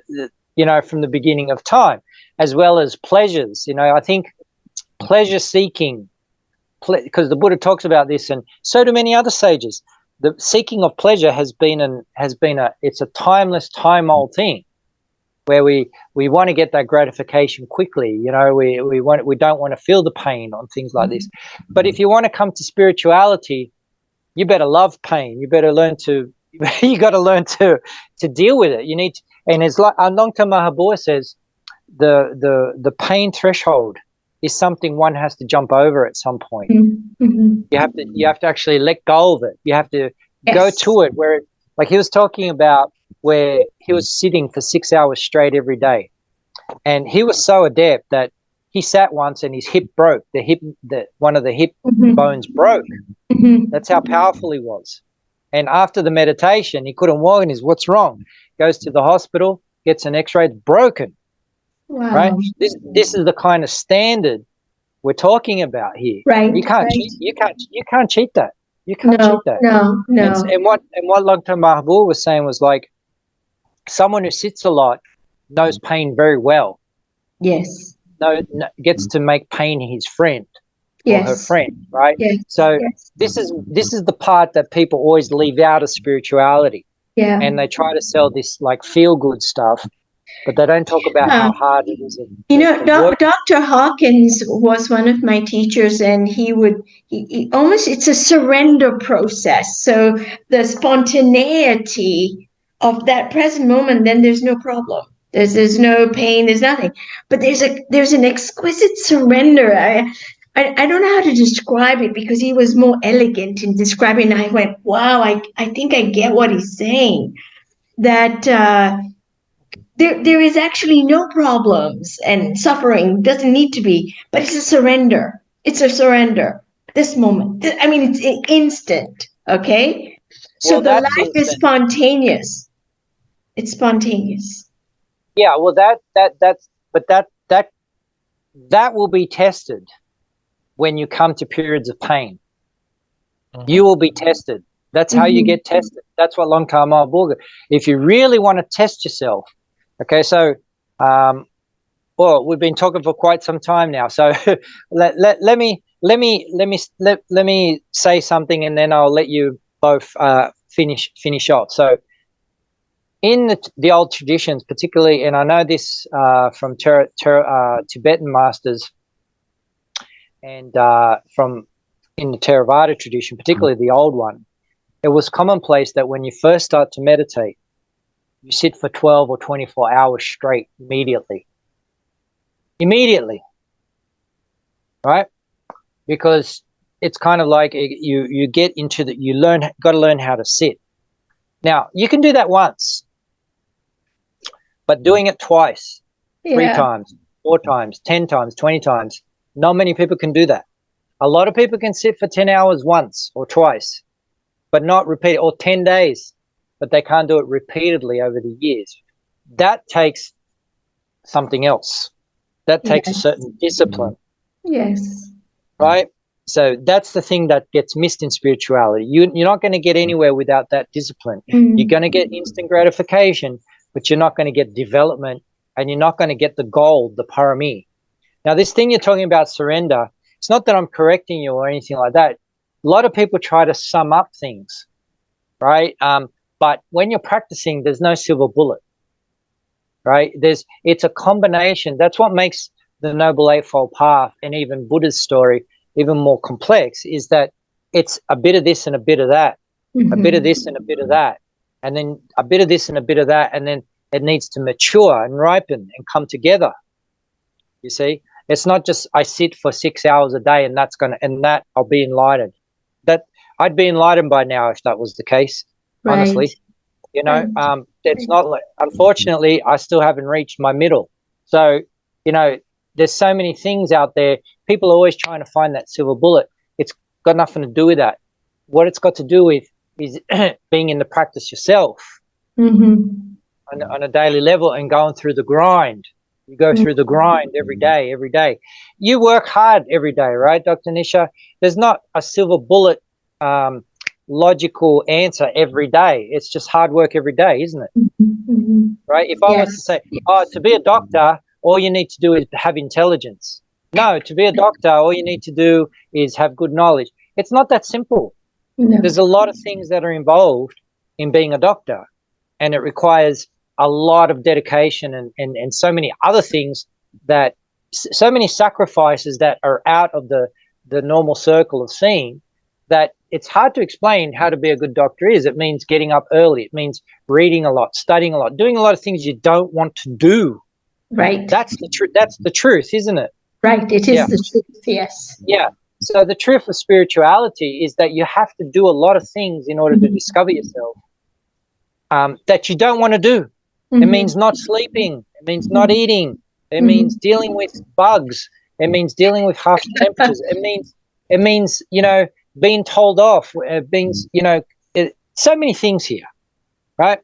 beginning of time, as well as pleasures. I think pleasure seeking, because the Buddha talks about this, and so do many other sages. The seeking of pleasure has been it's a timeless, time-old thing, where we want to get that gratification quickly. We don't want to feel the pain on things like this. But if you want to come to spirituality, you better love pain. You better learn to. You got to learn to deal with it. You need to, and it's like Ananta Mahabua says, the pain threshold is something one has to jump over at some point. Mm-hmm. You have to actually let go of it. You have to go to it where like he was talking about, where he was sitting for 6 hours straight every day, and he was so adept that he sat once and his hip broke. One of the hip bones broke. That's how powerful he was. And after the meditation, he couldn't walk, and he's, what's wrong? Goes to the hospital, gets an X-ray, it's broken. Wow. Right? This is the kind of standard we're talking about here. Right. You can't cheat. You can't cheat that. You can't cheat that. No. And what Longterm Mahabua was saying was, like, someone who sits a lot knows pain very well. Yes. Gets to make pain his friend. Yes. Or her friend, right? Yes. So this is the part that people always leave out of spirituality. Yeah. And they try to sell this like feel good stuff, but they don't talk about how hard it is. Dr. Hawkins was one of my teachers, and he almost, it's a surrender process. So the spontaneity of that present moment, then there's no problem. There's no pain, there's nothing. But there's an exquisite surrender. I don't know how to describe it, because he was more elegant in describing it. I went, wow, I think I get what he's saying. That there is actually no problems, and suffering doesn't need to be, but it's a surrender. It's a surrender. This moment. I mean, it's instant. Okay? So the life is spontaneous. It's spontaneous. Yeah, well, that will be tested when you come to periods of pain. You will be tested. That's how you get tested. That's what Longterm Mahabua. If you really want to test yourself, okay. So, well, we've been talking for quite some time now. So, let me say something, and then I'll let you both finish off. So, in the old traditions, particularly, and I know this from Tibetan masters, and from in the Theravada tradition, particularly the old one, it was commonplace that when you first start to meditate, you sit for 12 or 24 hours straight immediately, right? Because it's kind of like you get into got to learn how to sit. Now, you can do that once, but doing it twice, 3 times, 4 times, 10 times, 20 times, not many people can do that. A lot of people can sit for 10 hours once or twice, but not repeat, or 10 days, but they can't do it repeatedly over the years. That takes something else. That takes a certain discipline. Yes. Right? So that's the thing that gets missed in spirituality. You're not going to get anywhere without that discipline. You're going to get instant gratification, but you're not going to get development, and you're not going to get the goal, the parami. Now, this thing you're talking about, surrender, it's not that I'm correcting you or anything like that. A lot of people try to sum up things, right? But when you're practicing, there's no silver bullet, right? It's a combination. That's what makes the Noble Eightfold Path and even Buddha's story even more complex, is that it's a bit of this and a bit of that, a bit of this and a bit of that, and then a bit of this and a bit of that, and then it needs to mature and ripen and come together. You see, it's not just I sit for 6 hours a day and that I'll be enlightened. That I'd be enlightened by now if that was the case. Right. Honestly, you know, it's not like, unfortunately, I still haven't reached my middle. So, you know, there's so many things out there. People are always trying to find that silver bullet. It's got nothing to do with that. What it's got to do with is being in the practice yourself on a daily level and going through the grind. You go through the grind every day, every day. You work hard every day, right, Dr. Nisha? There's not a silver bullet logical answer every day. It's just hard work every day, isn't it? Right? If I was to say, oh, to be a doctor, all you need to do is have intelligence. No, to be a doctor, all you need to do is have good knowledge. It's not that simple. No. There's a lot of things that are involved in being a doctor, and it requires a lot of dedication and so many other things, that so many sacrifices that are out of the normal circle of seeing, that it's hard to explain how to be a good doctor is. It means getting up early. It means reading a lot, studying a lot, doing a lot of things you don't want to do. Right. That's the truth. That's the truth, isn't it? Right. It is the truth. Yes. Yeah. So the truth of spirituality is that you have to do a lot of things in order to discover yourself that you don't want to do. It means not sleeping. It means not eating. It means dealing with bugs. It means dealing with harsh temperatures. It means, you know, being told off. It means, you know, so many things here, right?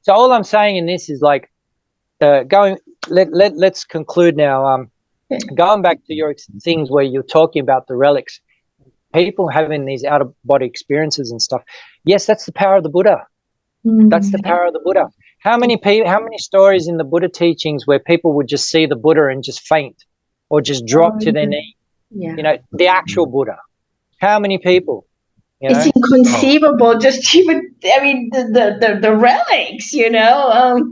So all I'm saying in this is like let's conclude now. Going back to your things where you're talking about the relics, people having these out-of-body experiences and stuff. Yes, that's the power of the Buddha. That's the power of the Buddha. How many stories in the Buddha teachings where people would just see the Buddha and just faint or just drop to their knee? Yeah. You know, the actual Buddha. How many people? You know? It's inconceivable. Just even, I mean, the relics. You know,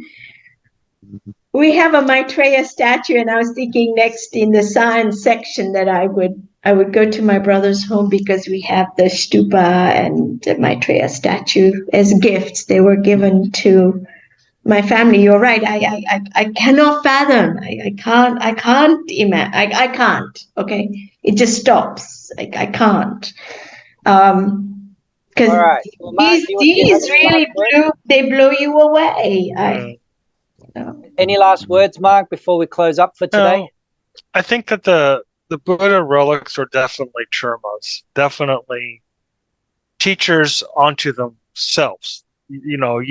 we have a Maitreya statue, and I was thinking next in the science section that I would go to my brother's home, because we have the stupa and the Maitreya statue as gifts. They were given to my family. You're right. I cannot fathom. I can't imagine. I can't. Okay. It just stops. I can't. Because right. these really blow you away. Any last words, Mark, before we close up for today? I think that the Buddha relics are definitely charmas, definitely teachers onto themselves. You know,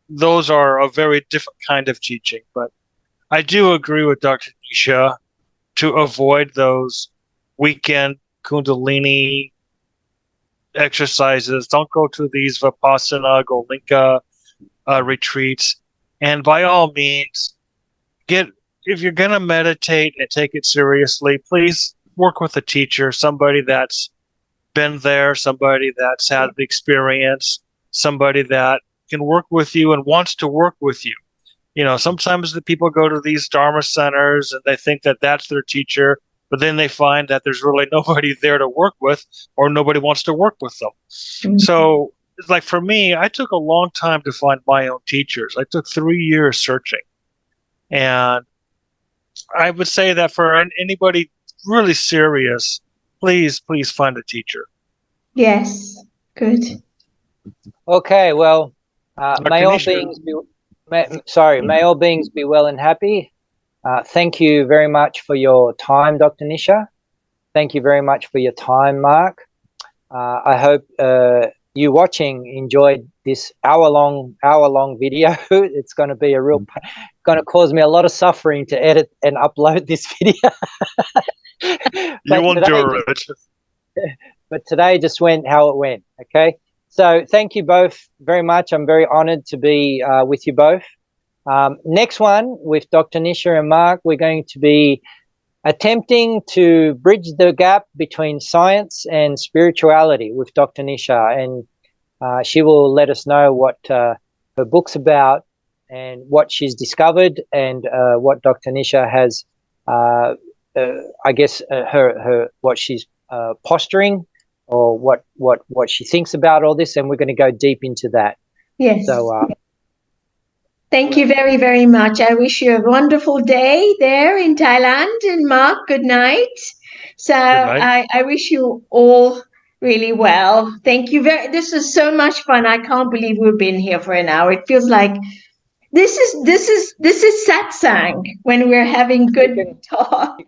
those are a very different kind of teaching, but I do agree with Dr. Nisha to avoid those weekend Kundalini exercises. Don't go to these Vipassana, Golinka retreats. And by all means, if you're going to meditate and take it seriously, please work with a teacher, somebody that's been there, somebody that's had the experience, somebody that can work with you and wants to work with you. You know, sometimes the people go to these Dharma centers and they think that that's their teacher, but then they find that there's really nobody there to work with, or nobody wants to work with them. So, it's like for me, I took a long time to find my own teachers. I took 3 years searching. And I would say that for anybody really serious, please find a teacher. Yes, good. Okay, well, may all beings be well and happy. Thank you very much for your time, Dr. Nisha. Thank you very much for your time, Mark. I hope you watching enjoyed this hour-long video. It's going to be going to cause me a lot of suffering to edit and upload this video. You won't do it. But today just went how it went. Okay, so thank you both very much. I'm very honored to be with you both. Next one with Dr. Nisha and Mark, we're going to be attempting to bridge the gap between science and spirituality with Dr. Nisha. And She will let us know what her book's about and what she's discovered, and what Dr. Nisha has, I guess, her what she's posturing, or what she thinks about all this, and we're going to go deep into that. Yes. So thank you very, very much. I wish you a wonderful day there in Thailand. And Mark, good night. So night. I wish you all really well. Thank you this is so much fun. I can't believe we've been here for an hour. It feels like this is satsang when we're having good talk.